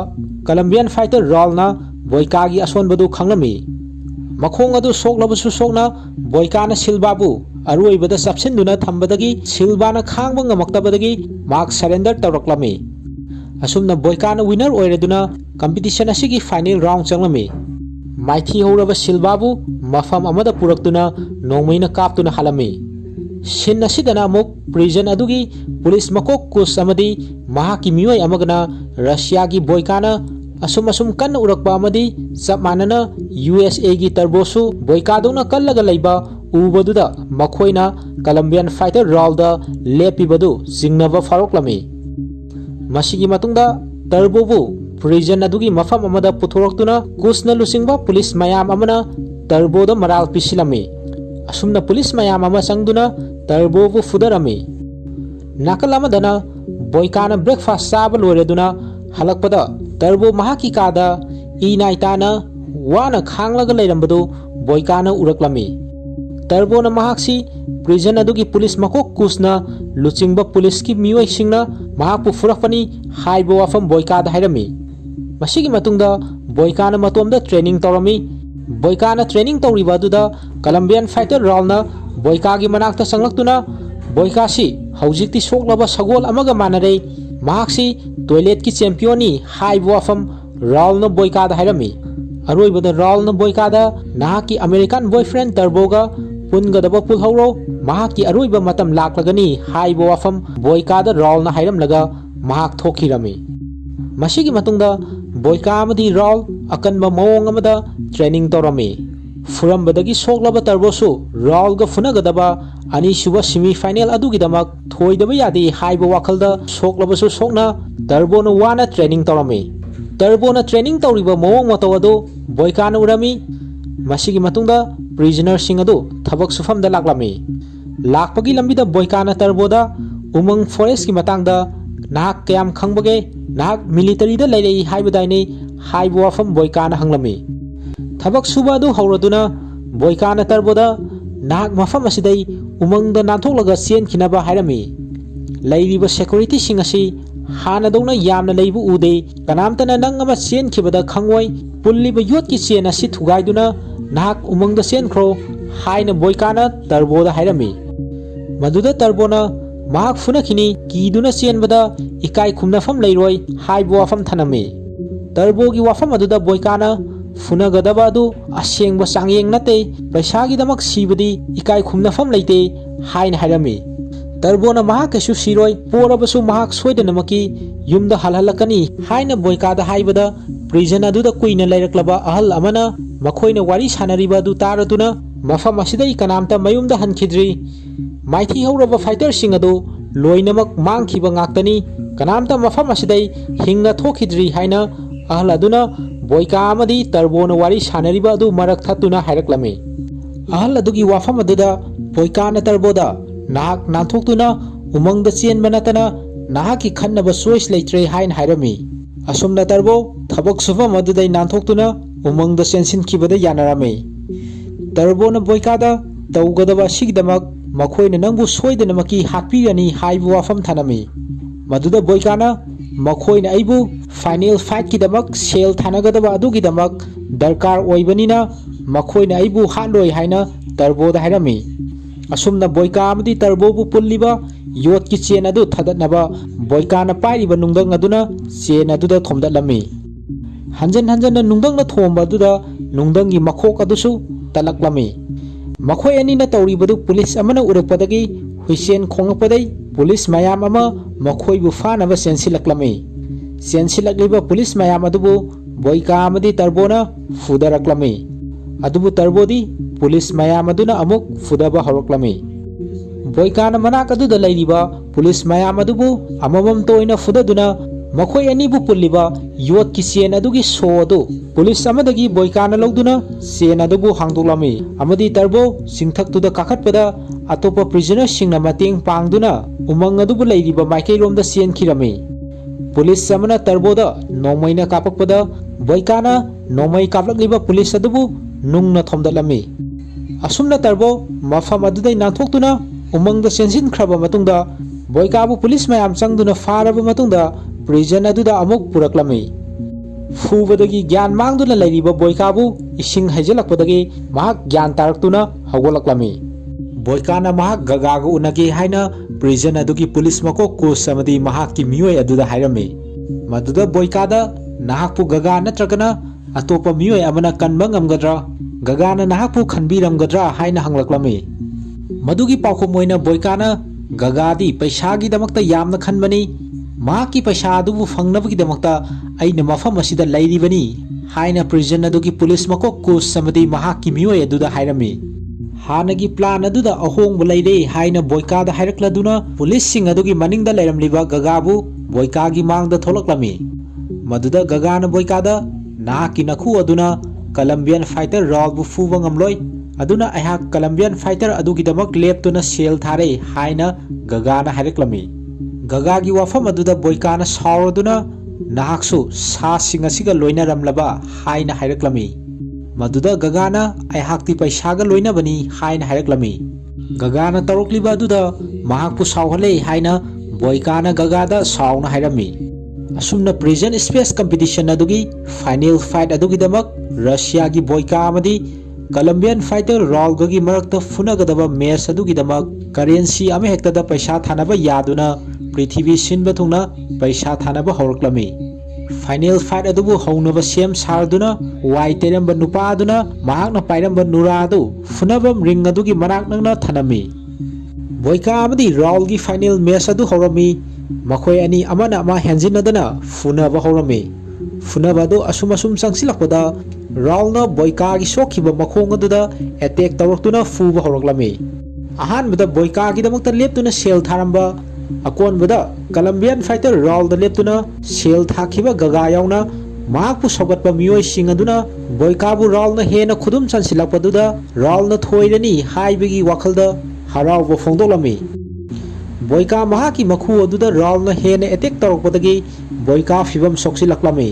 A: ꯀꯂꯝꯕꯤꯌꯟ ꯐꯥꯏꯇꯔ ꯔꯥꯎꯜꯅ ꯕꯣꯏꯀꯥꯒꯤ ꯑꯁꯣꯟꯕꯗꯨ ꯈꯪꯂꯝꯃꯤ꯫ ꯃꯈꯣꯡ ꯑꯗꯨ ꯁꯣꯛꯂꯕꯁꯨ ꯁꯣꯛꯅ ꯕꯣꯏꯀꯥꯅ ꯁꯤꯜꯚꯥꯕꯨ ꯑꯔꯣꯏꯕꯗ ꯆꯞꯁꯤꯟꯗꯨꯅ ꯊꯝꯕꯗꯒꯤ ꯁꯤꯜꯚꯥꯅ ꯈꯥꯡꯕ ꯉꯝꯃꯛꯇꯕꯗꯒꯤ ꯃꯍꯥꯛ ꯁꯔꯦꯟꯗꯔ ꯇꯧꯔꯛꯂꯝꯃꯤ꯫ ꯑꯁꯨꯝꯅ ꯕꯣꯏꯀꯥꯅ ꯋꯤꯅꯔ ꯑꯣꯏꯔꯗꯨꯅ ꯀꯝꯄꯤꯇꯤꯁꯟ ꯑꯁꯤꯒꯤ ꯐꯥꯏꯅꯦꯜ ꯔꯥꯎꯟ ꯆꯪꯂꯝꯃꯤ꯫ ꯃꯥꯏꯊꯤꯍꯧꯔꯕ ꯁꯤꯜꯚꯥꯕꯨ ꯃꯐꯝ ꯑꯃꯗ ꯄꯨꯔꯛꯇꯨꯅ ꯅꯣꯡꯃꯩꯅ ꯀꯥꯞꯇꯨꯅ ꯍꯥꯠꯂꯝꯃꯤ꯫ ꯁꯤꯟ ꯑꯁꯤꯗꯅ ꯑꯃꯨꯛ ꯄ꯭ꯔꯤꯖꯟ ꯑꯗꯨꯒꯤ ꯄꯨꯂꯤꯁ ꯃꯀꯣꯛ ꯀꯨꯁ ꯑꯃꯗꯤ ꯃꯍꯥꯛꯀꯤ ꯃꯤꯑꯣꯏ ꯑꯃꯒꯅ ꯔꯁꯤꯌꯥꯒꯤ ꯕꯣꯏꯀꯥꯅ ꯑꯁꯨꯝ ꯀꯟꯅ ꯎꯔꯛꯄ ꯑꯃꯗꯤ ꯆꯞ ꯃꯥꯟꯅꯅ USAꯒꯤ ꯇꯔꯕꯣꯁꯨ ꯕꯣꯏꯀꯥꯗꯧꯅ ꯀꯜꯂꯒ ꯂꯩꯕ ꯎꯕꯗꯨꯗ ꯃꯈꯣꯏꯅ ꯀꯂꯝꯕꯤꯌꯟ ꯐꯥꯏꯇꯔ ꯔꯥꯎꯜꯗ ꯂꯦꯞꯄꯤꯕꯗꯨ ꯆꯤꯡꯅꯕ ꯐꯥꯎꯔꯛꯂꯝꯃꯤ꯫ ꯃꯁꯤꯒꯤ ꯃꯇꯨꯡꯗ ꯇꯔꯕꯣꯕꯨ ꯄ꯭ꯔꯤꯖꯟ ꯑꯗꯨꯒꯤ ꯃꯐꯝ ꯑꯃꯗ ꯄꯨꯊꯣꯔꯛꯇꯨꯅ ꯀꯨꯁꯅ ꯂꯨꯆꯤꯡꯕ ꯄꯨꯂꯤꯁ ꯃꯌꯥꯝ ꯑꯃꯅ ꯇꯔꯕꯣꯗ ꯃꯔꯥꯜ ꯄꯤꯁꯤꯜꯂꯝꯃꯤ꯫ ꯑꯁꯨꯝꯅ ꯄꯨꯂꯤꯁ ꯃꯌꯥꯝ ꯑꯃ ꯆꯪꯗꯨꯅ ꯇꯔꯕꯣꯕꯨ ꯐꯨꯗꯔꯝꯃꯤ꯫ ꯅꯥꯀꯜ ꯑꯃꯗꯅ ꯕꯣꯏꯀꯥꯅ ꯕ꯭ꯔꯦꯛꯐꯥꯁ ꯆꯥꯕ ꯂꯣꯏꯔꯗꯨꯅ ꯍꯜꯂꯛꯄꯗ ꯇꯔꯕꯣ ꯃꯍꯥꯛꯀꯤ ꯀꯥꯗ ꯏꯅꯥꯏ ꯇꯥꯅ ꯋꯥꯅ ꯈꯥꯡꯂꯒ ꯂꯩꯔꯝꯕꯗꯨ ꯕꯣꯏꯀꯥꯅ ꯎꯔꯛꯂꯝꯃꯤ꯫ ꯇꯔꯕꯣꯅ ꯃꯍꯥꯛꯁꯤ ꯄ꯭ꯔꯤꯖꯟ ꯑꯗꯨꯒꯤ ꯄꯨꯂꯤꯁ ꯃꯀꯣꯛ ꯀꯨꯁꯅ ꯂꯨꯆꯤꯡꯕ ꯄꯨꯂꯤꯁꯀꯤ ꯃꯤꯑꯣꯏꯁꯤꯡꯅ ꯃꯍꯥꯛꯄꯨ ꯐꯨꯔꯛꯄꯅꯤ ꯍꯥꯏꯕ ꯋꯥꯐꯝ ꯕꯣꯏꯀꯥꯗ ꯍꯥꯏꯔꯝꯃꯤ꯫ ꯃꯁꯤꯒꯤ ꯃꯇꯨꯡꯗ ꯕꯣꯏꯀꯥꯅ ꯃꯇꯣꯝꯗ training तौरमी। बोयकाना training तौरीबा अदुदा Colombian fighter राउलना बोयकागी मनाक्ता संगलक्तुना बोयकासी हौजिक्ति सोक्लबा Sagol अमगा मानरे महाक्सी toilet की चैंपियननी हाइबो वाफम राउलना बोयकादा हाइरमी। अरोइबदा राउलना बोयकादा नाहाकी अमेरिकन बॉयफ्रेंड टर्बोगा पुनगदबा पुलहौरो महाकी अरोइबा मतम लाक्लगनी हाइबो वाफम बोयकादा राउलना हाइरमलगा महाक थोखिरमी। मसीगी मतुंगदा बोयका अमदी राउल अकनबा मवोंग अमदा ट्रेनिंग तौरमी। फुरमबदगी सोक्लबा टर्बोसु राउलगा फुनगदबा अनीसुबा सेमीफाइनल अदुगिदमक थोइदबा यादे हाइबा वाखलदा सोक्लबसु सोक्ना टर्बोना वाना ट्रेनिंग तौरमी। टर्बोना ट्रेनिंग तौरिबा मवोंग मतौ अदु बोयकाना उरमी। मसीगी मतुंगदा प्रिजनर सिंग अदु थबक सुफमदा लाक्लमी। लाक्पगी लंबिदा बोयकाना टर्बोदा उमंग फॉरेस्ट की मतंगदा नाक कयाम खंगबगे नाक मिलिटरीदा लैरई हाइबदाइने हाइबो वाफम बोयकाना हंगलमी। थबक सुबा अदु हौरदुना बोयकाना टर्बोदा नाक मफम असिदै उमंगदा नाथोक्लगा चेनखिनबा हाइरमी। लैरिबा सिक्युरिटी सिंग असि हानादौना यामना लैबु उदे कनामतना नंग अमा चेनखिबदा खंगोय पुल्लिबा योटकी चेन असि थुगाइदुना nahak umangda senkro haina boykana tarboda hairami maduda tarbona mahak funakini kiduna chenbada ikai khumnafam leiroi haibo wafam thanami tarbogi wafam aduda boykana funagadaba adu asengba changyeng nate paisagi damak sibadi ikai khumnafam leite haina hairami Tarbona mahak kesu siroi porabasu mahak soidanamaki yumda halhalakani haina boykada haibada prison aduda kuina lairaklaba ahal amana makhoina wari sanariba adu taraduna mafam asidai kanamta mayumda hankhidri maithi hauraba fighter sing adu loinamak mangkhiba ngaktani kanamta mafam asidai hinga thokhidri haina ahal aduna boyka amadi tarbona wari sanariba adu marak thatuna hairaklami ahal adugi wafam aduda boykana tarboda nahak nanthokuna umangda chenba natana nahaki khannaba choice leitre hain hairami asumna tarbo thabak suba madudai nanthokuna umangda chensinkhibada yanarami tarbona boykada tawgadaba sigdamak makhoina nangbu soidanamaki hakpirani haibu wafam thanami maduda boykana makhoina aibu final fight kidamak sel thanagadaba adugidamak darkar oibanina makhoina aibu handoi haina tarboda hairami asumna boyka amadi tarbobu pulliba yot ki chen adu thadatnaba boykana pairiba nungdang aduna chen aduda thomdatlami hanjan hanjan nungdangna thomba aduda nungdangi makhok adusu talaklami makhoi ani na tawribadu police amana urakpadagi huisen khongakpadai police mayam ama makhoi bu fanaba sensilaklami sensilakliba police mayam adubu boyka amadi tarbona fudaraklami adubu tarbodi police mayam aduna amuk fudaba horoklami boykana manak aduda leiriba police mayam adubu amamam toina fudaduna makhoi ani bu pulliba yot ki chen adugi so adu police amadagi boykana logduna chen adubu hangdoklami amadi tarbo singthaktuda kakhatpada atopa prisoner singna mateng pangduna umang adubu leiriba maikai lomda chen khirami police amana tarboda nomaina kapakpada boykana nomai kaplakliba police adubu nungna thomdatlami asumna tarbo mafam adudai nanthokuna umangda sensin khraba matungda boykabu police mayam changduna faraba matungda prison aduda amuk puraklami fubadagi gyan mangduna leiriba boykabu ising haijalakpadagi mahak gyan taraktuna hawgolaklami boykana mahak gagaga unagi haina prison adugi police mako kus amadi mahakki miyoi aduda hairami maduda boykada nahakpu gaga natragana atopa miyoi amana kanba ngamgadra gagana nahakpu khanbiramgadra haina hanglaklami madugi paukhom oina boykana gagadi paisagi damakta yamna khanbani mahaki paisa adubu fangnabagi damakta aina mafam asida leiribani haina prison adugi police mako kus samadi mahaki miyoi aduda hairami hanagi plan aduda ahongba leire haina boykada hairakladuna police sing adugi maningda leiramliba gagabu boykagi mangda tholaklami maduda gagana boykada nahaki nakhu aduna Colombian fighter Raul bu fuba ngamloi aduna ayhak Colombian fighter adugidamak leptuna sel thare haina gagana haireklami gagagi wafam aduda boykana sauraduna nahaksu sa singasiga loina ramlaba haina haireklami maduda gagana ayhakti paisaga loina bani haina haireklami gagana tarokliba aduda mahakpu sauhale haina boykana gagada sauna hairami asumna prison space competition adugi final fight adugidamak Russia gi boyka amadi Colombian fighter Raul gi marakta funagadaba match adugidamak currency ame hektada paisa thanaba yaduna prithvi sinba thungna paisa thanaba horoklami final fight adubu hounaba sem sarduna wai teramba nupa aduna mahakna pairamba nura adu funabam ring adugi manak nangna thanami boyka amadi Raul gi final match adu horami makhoi ani amana ama henjinadana funaba horami funaba do asum changsilakpada Raul na boyka gi sokhiba makhong aduda attack tawraktuna fuba horoklami ahanbada boyka gi damakta leptuna sel tharamba akonbada Colombian fighter Raul da leptuna sel thakhiba gaga yauna mahakpu sogatpa miyoi sing aduna boyka bu Raul na hena khudum chansilakpaduda Raul na thoirani haibagi wakhalda harauba phongdoklami boyka mahaki makhu aduda Raul na hena attack tawrakpadagi boyka fibam soksilaklami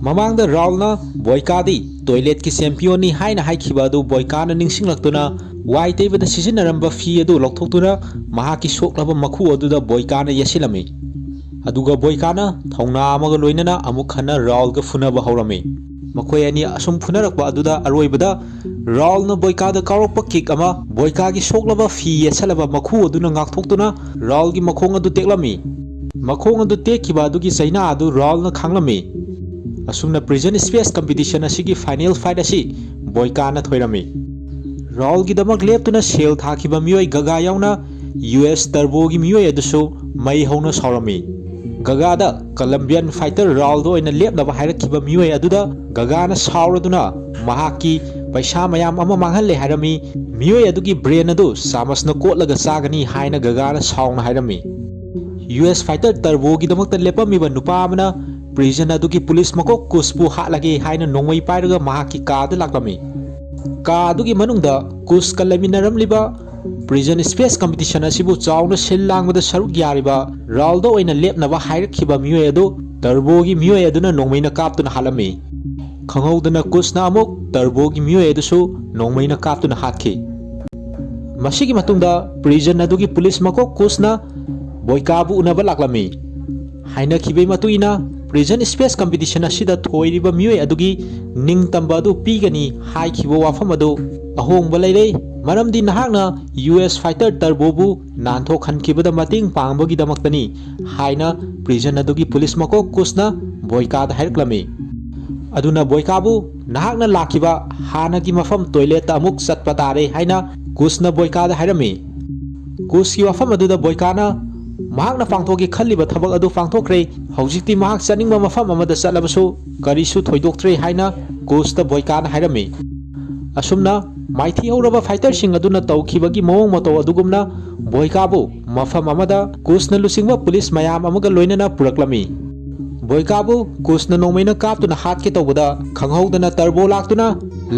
A: mamangda Raul na boyka di toilet ki champion ni haina haikhiba adu boyka na ningsinglaktuna wai teibada sisinaramba fi adu lokthoktura mahaki soklaba makhu aduda boyka na yasilami aduga boyka na thongna amaga loinana amuk khana Raul ga funaba horami ꯃꯈꯣꯏ ꯑꯅꯤ ꯑꯁꯨꯝ ꯐꯨꯅꯔꯛꯄ ꯑꯗꯨꯗ ꯑꯔꯣꯏꯕꯗ ꯔꯥꯎꯜꯅ ꯕꯣꯏꯀꯥꯗ ꯀꯥꯎꯔꯛꯄ ꯀꯤꯛ ꯑꯃ ꯕꯣꯏꯀꯥꯒꯤ ꯁꯣꯛꯂꯕ ꯐꯤ ꯌꯦꯠꯁꯜꯂꯕ ꯃꯈꯨ ꯑꯗꯨꯅ ꯉꯥꯛꯊꯣꯛꯇꯨꯅ ꯔꯥꯎꯜꯒꯤ ꯃꯈꯣꯡ ꯑꯗꯨ ꯇꯦꯛꯂꯝꯃꯤ꯫ ꯃꯈꯣꯡ ꯑꯗꯨ ꯇꯦꯛꯈꯤꯕ ꯑꯗꯨꯒꯤ ꯆꯩꯅꯥ ꯑꯗꯨ ꯔꯥꯎꯜꯅ ꯈꯥꯡꯂꯝꯃꯤ꯫ ꯑꯁꯨꯝꯅ ꯄ꯭ꯔꯤꯖꯟ ꯁ꯭ꯄꯦꯁ ꯀꯝꯄꯤꯇꯤꯁꯟ ꯑꯁꯤꯒꯤ ꯐꯥꯏꯅꯦꯜ ꯐꯥꯏꯠ ꯑꯁꯤ ꯕꯣꯏꯀꯥꯅ ꯊꯣꯏꯔꯝꯃꯤ꯫ ꯔꯥꯎꯜꯒꯤꯗꯃꯛ ꯂꯦꯞꯇꯨꯅ ꯁꯦꯜ ꯊꯥꯈꯤꯕ ꯃꯤꯑꯣꯏ ꯒꯒꯥ ꯌꯥꯎꯅ US ꯇꯔꯕꯣꯒꯤ ꯃꯤꯑꯣꯏ ꯑꯗꯨꯁꯨ ꯃꯩ ꯍꯧꯅ ꯁꯥꯎꯔꯝꯃꯤ꯫ ꯒꯒꯥꯗ ꯀꯂꯝꯕꯤꯌꯟ ꯐꯥꯏꯇꯔ ꯔꯥꯎꯜꯗ ꯑꯣꯏꯅ ꯂꯦꯞꯅꯕ ꯍꯥꯏꯔꯛꯈꯤꯕ ꯃꯤꯑꯣꯏ ꯑꯗꯨꯗ ꯒꯒꯥꯅ ꯁꯥꯎꯔꯗꯨꯅ ꯃꯍꯥꯛꯀꯤ ꯄꯩꯁꯥ ꯃꯌꯥꯝ ꯑꯃ ꯃꯥꯡꯍꯜꯂꯦ ꯍꯥꯏꯔꯝꯃꯤ꯫ ꯃꯤꯑꯣꯏ ꯑꯗꯨꯒꯤ ꯕ꯭ꯔꯦꯟ ꯑꯗꯨ ꯆꯥꯃꯁꯅ ꯀꯣꯠꯂꯒ ꯆꯥꯒꯅꯤ ꯍꯥꯏꯅ ꯒꯒꯥꯅ ꯁꯥꯎꯅ ꯍꯥꯏꯔꯝꯃꯤ꯫ US ꯐꯥꯏꯇꯔ ꯇꯔꯕꯣꯒꯤꯗꯃꯛꯇ ꯂꯦꯞꯄꯝꯃꯤꯕ ꯅꯨꯄꯥ ꯑꯃꯅ ꯄ꯭ꯔꯤꯖꯟ ꯑꯗꯨꯒꯤ ꯄꯨꯂꯤꯁ ꯃꯀꯣꯛ ꯀꯨꯁꯄꯨ ꯍꯥꯠꯂꯒꯦ ꯍꯥꯏꯅ ꯅꯣꯡꯃꯩ ꯄꯥꯏꯔꯒ ꯃꯍꯥꯛꯀꯤ ꯀꯥꯗ ꯂꯥꯛꯂꯝꯃꯤ꯫ ꯀꯥ ꯑꯗꯨꯒꯤ ꯃꯅꯨꯡꯗ ꯀꯨꯁꯀ ꯂꯩꯃꯤꯟꯅꯔꯝꯂꯤꯕ ꯄ꯭ꯔꯤꯖꯟ ꯁ꯭ꯄꯦꯁ ꯀꯝꯄꯤꯇꯤꯁꯟ ꯑꯁꯤꯕꯨ ꯆꯥꯎꯅ ꯁꯤꯜ ꯂꯥꯡꯕꯗ ꯁꯔꯨꯛ ꯌꯥꯔꯤꯕ ꯔꯥꯎꯜꯗ ꯑꯣꯏꯅ ꯂꯦꯞꯅꯕ ꯍꯥꯏꯔꯛꯈꯤꯕ ꯃꯤꯑꯣꯏ ꯑꯗꯨ ꯇꯔꯕꯣꯒꯤ ꯃꯤꯑꯣꯏ ꯑꯗꯨꯅ ꯅꯣꯡꯃꯩꯅ ꯀꯥꯞꯇꯨꯅ ꯍꯥꯠꯂꯝꯃꯤ꯫ ꯈꯪꯍꯧꯗꯅ ꯀꯨꯁꯅ ꯑꯃꯨꯛ ꯇꯔꯕꯣꯒꯤ ꯃꯤꯑꯣꯏ ꯑꯗꯨꯁꯨ ꯅꯣꯡꯃꯩꯅ ꯀꯥꯞꯇꯨꯅ ꯍꯥꯠꯈꯤ꯫ ꯃꯁꯤꯒꯤ ꯃꯇꯨꯡꯗ ꯄ꯭ꯔꯤꯖꯟ ꯑꯗꯨꯒꯤ ꯄꯨꯂꯤꯁ ꯃꯀꯣꯛ ꯀꯨꯁꯅ ꯕꯣꯏꯀꯥꯕꯨ ꯎꯅꯕ ꯂꯥꯛꯂꯝꯃꯤ꯫ ꯍꯥꯏꯅꯈꯤꯕꯒꯤ ꯃꯇꯨꯡꯏꯟꯅ ꯄ꯭ꯔꯤꯖꯟ ꯁ꯭ꯄꯦꯁ ꯀꯝꯄꯤꯇꯤꯁꯟ ꯑꯁꯤꯗ ꯊꯣꯏꯔꯤꯕ ꯃꯤꯑꯣꯏ ꯑꯗꯨꯒꯤ ꯅꯤꯡꯇꯝꯕ ꯑꯗꯨ ꯄꯤꯒꯅꯤ ꯍꯥꯏꯈꯤꯕ ꯋꯥꯐꯝ ꯑꯗꯨ ꯑꯍꯣꯡꯕ ꯂꯩꯔꯦ, ꯃꯔꯝꯗꯤ ꯅꯍꯥꯛꯅ US ꯐꯥꯏꯇꯔ ꯇꯔꯕꯣꯕꯨ ꯅꯥꯟꯊꯣꯛꯍꯟꯈꯤꯕꯗ ꯃꯇꯦꯡ ꯄꯥꯡꯕꯒꯤꯗꯃꯛꯇꯅꯤ ꯍꯥꯏꯅ ꯄ꯭ꯔꯤꯖꯟ ꯑꯗꯨꯒꯤ ꯄꯨꯂꯤꯁ ꯃꯀꯣꯛ ꯀꯨꯁꯅ ꯕꯣꯏꯀꯥꯗ ꯍꯥꯏꯔꯛꯂꯝꯃꯤ꯫ ꯑꯗꯨꯅ ꯕꯣꯏꯀꯥꯕꯨ ꯅꯍꯥꯛꯅ ꯂꯥꯛꯈꯤꯕ ꯍꯥꯟꯅꯒꯤ ꯃꯐꯝ ꯇꯣꯏꯂꯦꯠꯇ ꯑꯃꯨꯛ ꯆꯠꯄ ꯇꯥꯔꯦ ꯍꯥꯏꯅ ꯀꯨꯁꯅ ꯕꯣꯏꯀꯥꯗ ꯍꯥꯏꯔꯝꯃꯤ꯫ ꯀꯨꯁꯀꯤ ꯋꯥꯐꯝ ꯑꯗꯨꯗ ꯕꯣꯏꯀꯥꯅ ꯃꯍꯥꯛꯅ ꯄꯥꯡꯊꯣꯛꯀꯦ ꯈꯜꯂꯤꯕ ꯊꯕꯛ ꯑꯗꯨ ꯄꯥꯡꯊꯣꯛꯈ꯭ꯔꯦ, ꯍꯧꯖꯤꯛꯇꯤ ꯃꯍꯥꯛ ꯆꯠꯅꯤꯡꯕ ꯃꯐꯝ ꯑꯃꯗ ꯆꯠꯂꯕꯁꯨ ꯀꯔꯤꯁꯨ ꯊꯣꯏꯗꯣꯛꯇ꯭ꯔꯦ ꯍꯥꯏꯅ ꯀꯨꯁꯇ ꯕꯣꯏꯀꯥꯅ ꯍꯥꯏꯔꯝꯃꯤ꯫ ꯑꯁꯨꯝꯅ ꯃꯥꯏꯊꯤꯍꯧꯔꯕ ꯐꯥꯏꯇꯔꯁꯤꯡ ꯑꯗꯨꯅ ꯇꯧꯈꯤꯕꯒꯤ ꯃꯑꯣꯡ ꯃꯇꯧ ꯑꯗꯨꯒꯨꯝꯅ ꯕꯣꯏꯀꯥꯕꯨ ꯃꯐꯝ ꯑꯃꯗ ꯀꯨꯁꯅ ꯂꯨꯆꯤꯡꯕ ꯄꯨꯂꯤꯁ ꯃꯌꯥꯝ ꯑꯃꯒ ꯂꯣꯏꯅꯅ ꯄꯨꯔꯛꯂꯝꯃꯤ꯫ ꯕꯣꯏꯀꯥꯕꯨ ꯀꯨꯁꯅ ꯅꯣꯡꯃꯩꯅ ꯀꯥꯞꯇꯨꯅ ꯍꯥꯠꯀꯦ ꯇꯧꯕꯗ ꯈꯪꯍꯧꯗꯅ ꯇꯔꯕꯣ ꯂꯥꯛꯇꯨꯅ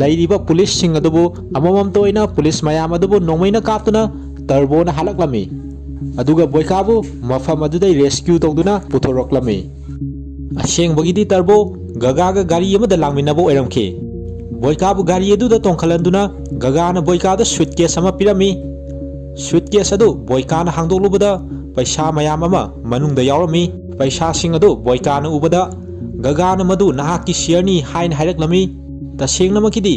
A: ꯂꯩꯔꯤꯕ ꯄꯨꯂꯤꯁꯁꯤꯡ ꯑꯗꯨꯕꯨ ꯑꯃꯃꯝꯇ ꯑꯣꯏꯅ ꯄꯨꯂꯤꯁ ꯃꯌꯥꯝ ꯑꯗꯨꯕꯨ ꯅꯣꯡꯃꯩꯅ ꯀꯥꯞꯇꯨꯅ ꯇꯔꯕꯣꯅ ꯍꯥꯠꯂꯛꯂꯝꯃꯤ꯫ ꯑꯗꯨꯒ ꯕꯣꯏꯀꯥꯕꯨ ꯃꯐꯝ ꯑꯗꯨꯗꯩ ꯔꯦꯁꯀ꯭ꯌꯨ ꯇꯧꯗꯨꯅ ꯄꯨꯊꯣꯔꯛꯂꯝꯃꯤ꯫ ꯑꯁꯦꯡꯕꯒꯤꯗꯤ ꯇꯔꯕꯣ ꯒꯒꯥꯒ ꯒꯥꯔꯤ ꯑꯃꯗ ꯂꯥꯛꯃꯤꯟꯅꯕ ꯑꯣꯏꯔꯝꯈꯤ꯫ ꯕꯣꯏꯀꯥꯕꯨ ꯒꯥꯔꯤ ꯑꯗꯨꯗ ꯇꯣꯡꯈꯠꯍꯟꯗꯨꯅ ꯒꯒꯥꯅ ꯕꯣꯏꯀꯥꯗ ꯁꯨꯠꯀꯦꯁ ꯑꯃ ꯄꯤꯔꯝꯃꯤ꯫ ꯁꯨꯠꯀꯦꯁ ꯑꯗꯨ ꯕꯣꯏꯀꯥꯅ ꯍꯥꯡꯗꯣꯛꯂꯨꯕꯗ ꯄꯩꯁꯥ ꯃꯌꯥꯝ ꯑꯃ ꯃꯅꯨꯡꯗ ꯌꯥꯎꯔꯝꯃꯤ꯫ ꯄꯩꯁꯥꯁꯤꯡ ꯑꯗꯨ ꯕꯣꯏꯀꯥꯅ ꯎꯕꯗ ꯒꯒꯥꯅ ꯃꯗꯨ ꯅꯍꯥꯛꯀꯤ ꯁꯤꯌꯔꯅꯤ ꯍꯥꯏꯅ ꯍꯥꯏꯔꯛꯂꯝꯃꯤ꯫ ꯇꯁꯦꯡꯅꯃꯛꯀꯤꯗꯤ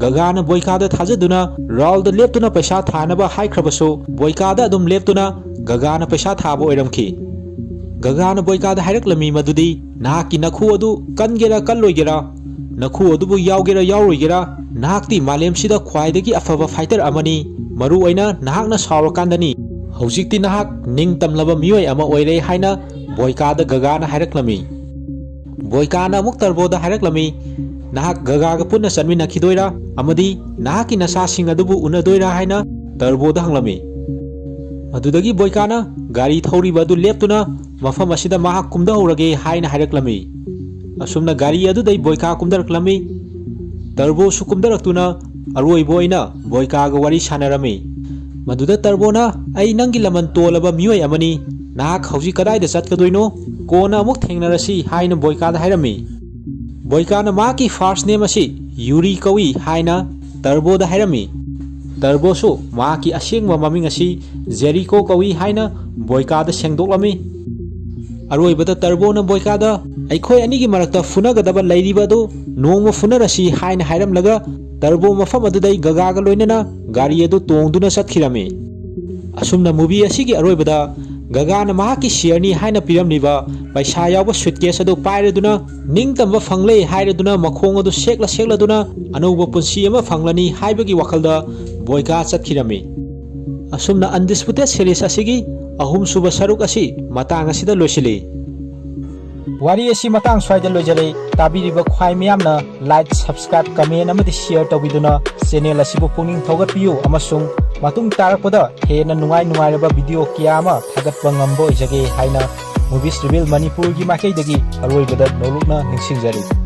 A: ꯒꯒꯥꯅ ꯕꯣꯏꯀꯥꯗ ꯊꯥꯖꯗꯨꯅ ꯔꯥꯎꯜꯗ ꯂꯦꯞꯇꯨꯅ ꯄꯩꯁꯥ ꯊꯥꯅꯕ ꯍꯥꯏꯈ꯭ꯔꯕꯁꯨ ꯕꯣꯏꯀꯥꯗ ꯑꯗꯨꯝ ꯂꯦꯞꯇꯨꯅ ꯒꯒꯥꯅ ꯄꯩꯁꯥ ꯊꯥꯕ ꯑꯣꯏꯔꯝꯈꯤ꯫ ꯒꯒꯥꯅ ꯕꯣꯏꯀꯥꯗ ꯍꯥꯏꯔꯛꯂꯝꯃꯤ ꯃꯗꯨꯗꯤ ꯅꯍꯥꯛꯀꯤ ꯅꯈꯨ ꯑꯗꯨ ꯀꯟꯒꯦꯔꯥ ꯀꯜꯂꯣꯏꯒꯦꯔꯥ, ꯅꯈꯨ ꯑꯗꯨꯕꯨ ꯌꯥꯎꯒꯦꯔꯥ ꯌꯥꯎꯔꯣꯏꯒꯦꯔꯥ, ꯅꯍꯥꯛꯇꯤ ꯃꯥꯂꯦꯝꯁꯤꯗ ꯈ꯭ꯋꯥꯏꯗꯒꯤ ꯑꯐꯕ ꯐꯥꯏꯇꯔ ꯑꯃꯅꯤ, ꯃꯔꯨꯑꯣꯏꯅ ꯅꯍꯥꯛꯅ ꯁꯥꯎꯔꯀꯥꯟꯗꯅꯤ, ꯍꯧꯖꯤꯛꯇꯤ ꯅꯍꯥꯛ ꯅꯤꯡꯇꯝꯂꯕ ꯃꯤꯑꯣꯏ ꯑꯃ ꯑꯣꯏꯔꯦ ꯍꯥꯏꯅ ꯕꯣꯏꯀꯥꯗ ꯒꯒꯥꯅ ꯍꯥꯏꯔꯛꯂꯝꯃꯤ꯫ ꯕꯣꯏꯀꯥꯅ ꯑꯃꯨꯛ ꯇꯔꯕꯣꯗ ꯍꯥꯏꯔꯛꯂꯝꯃꯤ, ꯅꯍꯥꯛ ꯒꯒꯥꯒ ꯄꯨꯟꯅ ꯆꯠꯃꯤꯟꯅꯈꯤꯗꯣꯏꯔꯥ ꯑꯃꯗꯤ ꯅꯍꯥꯛꯀꯤ ꯅꯆꯥꯁꯤꯡ ꯑꯗꯨꯕꯨ ꯎꯅꯗꯣꯏꯔꯥ ꯍꯥꯏꯅ ꯇꯔꯕꯣꯗ ꯍꯪꯂꯝꯃꯤ꯫ ꯃꯗꯨꯗꯒꯤ ꯕꯣꯏꯀꯥꯅ ꯒꯥꯔꯤ ꯊꯧꯔꯤꯕ ꯑꯗꯨ ꯂꯦꯞꯇꯨꯅ ꯃꯐꯝ ꯑꯁꯤꯗ ꯃꯍꯥꯛ ꯀꯨꯝꯊꯍꯧꯔꯒꯦ ꯍꯥꯏꯅ ꯍꯥꯏꯔꯛꯂꯝꯃꯤ꯫ ꯑꯁꯨꯝꯅ ꯒꯥꯔꯤ ꯑꯗꯨꯗꯩ ꯕꯣꯏꯀꯥ ꯀꯨꯝꯊꯔꯛꯂꯝꯃꯤ꯫ ꯇꯔꯕꯣꯁꯨ ꯀꯨꯝꯊꯔꯛꯇꯨꯅ ꯑꯔꯣꯏꯕ ꯑꯣꯏꯅ ꯕꯣꯏꯀꯥꯒ ꯋꯥꯔꯤ ꯁꯥꯟꯅꯔꯝꯃꯤ꯫ ꯃꯗꯨꯗ ꯇꯔꯕꯣꯅ ꯑꯩ ꯅꯪꯒꯤ ꯂꯃꯟ ꯇꯣꯜꯂꯕ ꯃꯤꯑꯣꯏ ꯑꯃꯅꯤ, ꯅꯍꯥꯛ ꯍꯧꯖꯤꯛ ꯀꯗꯥꯏꯗ ꯆꯠꯀꯗꯣꯏꯅꯣ, ꯀꯣꯟꯅ ꯑꯃꯨꯛ ꯊꯦꯡꯅꯔꯁꯤ ꯍꯥꯏꯅ ꯕꯣꯏꯀꯥꯗ ꯍꯥꯏꯔꯝꯃꯤ꯫ ꯕꯣꯏꯀꯥꯅ ꯃꯍꯥꯛꯀꯤ ꯐꯥꯔꯁ ꯅꯦꯝ ꯑꯁꯤ ꯌꯨꯔꯤ ꯀꯧꯏ ꯍꯥꯏꯅ ꯇꯔꯕꯣꯗ ꯍꯥꯏꯔꯝꯃꯤ꯫ ꯇꯔꯕꯣꯁꯨ ꯃꯍꯥꯛꯀꯤ ꯑꯁꯦꯡꯕ ꯃꯃꯤꯡ ꯑꯁꯤ ꯖꯦꯔꯤꯀꯣ ꯀꯧꯏ ꯍꯥꯏꯅ ꯕꯣꯏꯀꯥꯗ ꯁꯦꯡꯗꯣꯛꯂꯝꯃꯤ꯫ ꯑꯔꯣꯏꯕꯗ ꯇꯔꯕꯣꯅ ꯕꯣꯏꯀꯥꯗ ꯑꯩꯈꯣꯏ ꯑꯅꯤꯒꯤ ꯃꯔꯛꯇ ꯐꯨꯅꯒꯗꯕ ꯂꯩꯔꯤꯕ ꯑꯗꯨ ꯅꯣꯡꯃ ꯐꯨꯅꯔꯁꯤ ꯍꯥꯏꯅ ꯍꯥꯏꯔꯝꯂꯒ ꯇꯔꯕꯣ ꯃꯐꯝ ꯑꯗꯨꯗꯩ ꯒꯒꯥꯒ ꯂꯣꯏꯅꯅ ꯒꯥꯔꯤ ꯑꯗꯨ ꯇꯣꯡꯗꯨꯅ ꯆꯠꯈꯤꯔꯝꯃꯤ꯫ ꯑꯁꯨꯝꯅ ꯃꯨꯚꯤ ꯑꯁꯤꯒꯤ ꯑꯔꯣꯏꯕꯗ ꯒꯒꯥꯅ ꯃꯍꯥꯛꯀꯤ ꯁꯤꯌꯔꯅꯤ ꯍꯥꯏꯅ ꯄꯤꯔꯝꯂꯤꯕ ꯄꯩꯁꯥ ꯌꯥꯎꯕ ꯁꯨꯠꯀꯦꯁ ꯑꯗꯨ ꯄꯥꯏꯔꯗꯨꯅ ꯅꯤꯡꯇꯝꯕ ꯐꯪꯂꯦ ꯍꯥꯏꯔꯗꯨꯅ ꯃꯈꯣꯡ ꯑꯗꯨ ꯁꯦꯛꯂ ꯁꯦꯛꯂꯗꯨꯅ ꯑꯅꯧꯕ ꯄꯨꯟꯁꯤ ꯑꯃ ꯐꯪꯂꯅꯤ ꯍꯥꯏꯕꯒꯤ ꯋꯥꯈꯜꯗ ꯕꯣꯏꯀꯥ ꯆꯠꯈꯤꯔꯝꯃꯤ꯫ ꯑꯁꯨꯝꯅ ꯑꯟꯗꯤꯁꯄꯨꯇꯦꯗ ꯁꯤꯔꯤꯁ ꯑꯁꯤꯒꯤ ꯑꯍꯨꯝꯁꯨꯕ ꯁꯔꯨꯛ ꯑꯁꯤ ꯃꯇꯥꯡ ꯑꯁꯤꯗ ꯂꯣꯏꯁꯤꯜꯂꯤ꯫ ꯋꯥꯔꯤ ꯑꯁꯤ ꯃꯇꯥꯡ ꯁ꯭ꯋꯥꯏꯗ ꯂꯣꯏꯖꯔꯦ꯫ ꯇꯥꯕꯤꯔꯤꯕ ꯈ꯭ꯋꯥꯏ ꯃꯤꯌꯥꯝꯅ ꯂꯥꯏꯛ, ꯁꯕꯁꯀ꯭ꯔꯥꯏꯕ, ꯀꯃꯦꯟ ꯑꯃꯗꯤ ꯁꯤꯌꯔ ꯇꯧꯕꯤꯗꯨꯅ ꯆꯦꯅꯦꯜ ꯑꯁꯤꯕꯨ ꯄꯨꯛꯅꯤꯡ ꯊꯧꯒꯠꯄꯤꯌꯨ ꯑꯃꯁꯨꯡ ꯃꯇꯨꯡ ꯇꯥꯔꯛꯄꯗ ꯍꯦꯟꯅ ꯅꯨꯡꯉꯥꯏꯔꯕ ꯚꯤꯗꯤꯑꯣ ꯀꯌꯥ ꯑꯃ ꯊꯥꯒꯠꯄ ꯉꯝꯕ ꯑꯣꯏꯖꯒꯦ ꯍꯥꯏꯅ ꯃꯨꯚꯤꯁ ꯔꯤꯚꯤꯜ ꯃꯅꯤꯄꯨꯔꯒꯤ ꯃꯥꯏꯀꯩꯗꯒꯤ ꯑꯔꯣꯏꯕꯗ ꯅꯣꯂꯨꯛꯅ ꯅꯤꯡꯁꯤꯡꯖꯔꯤ꯫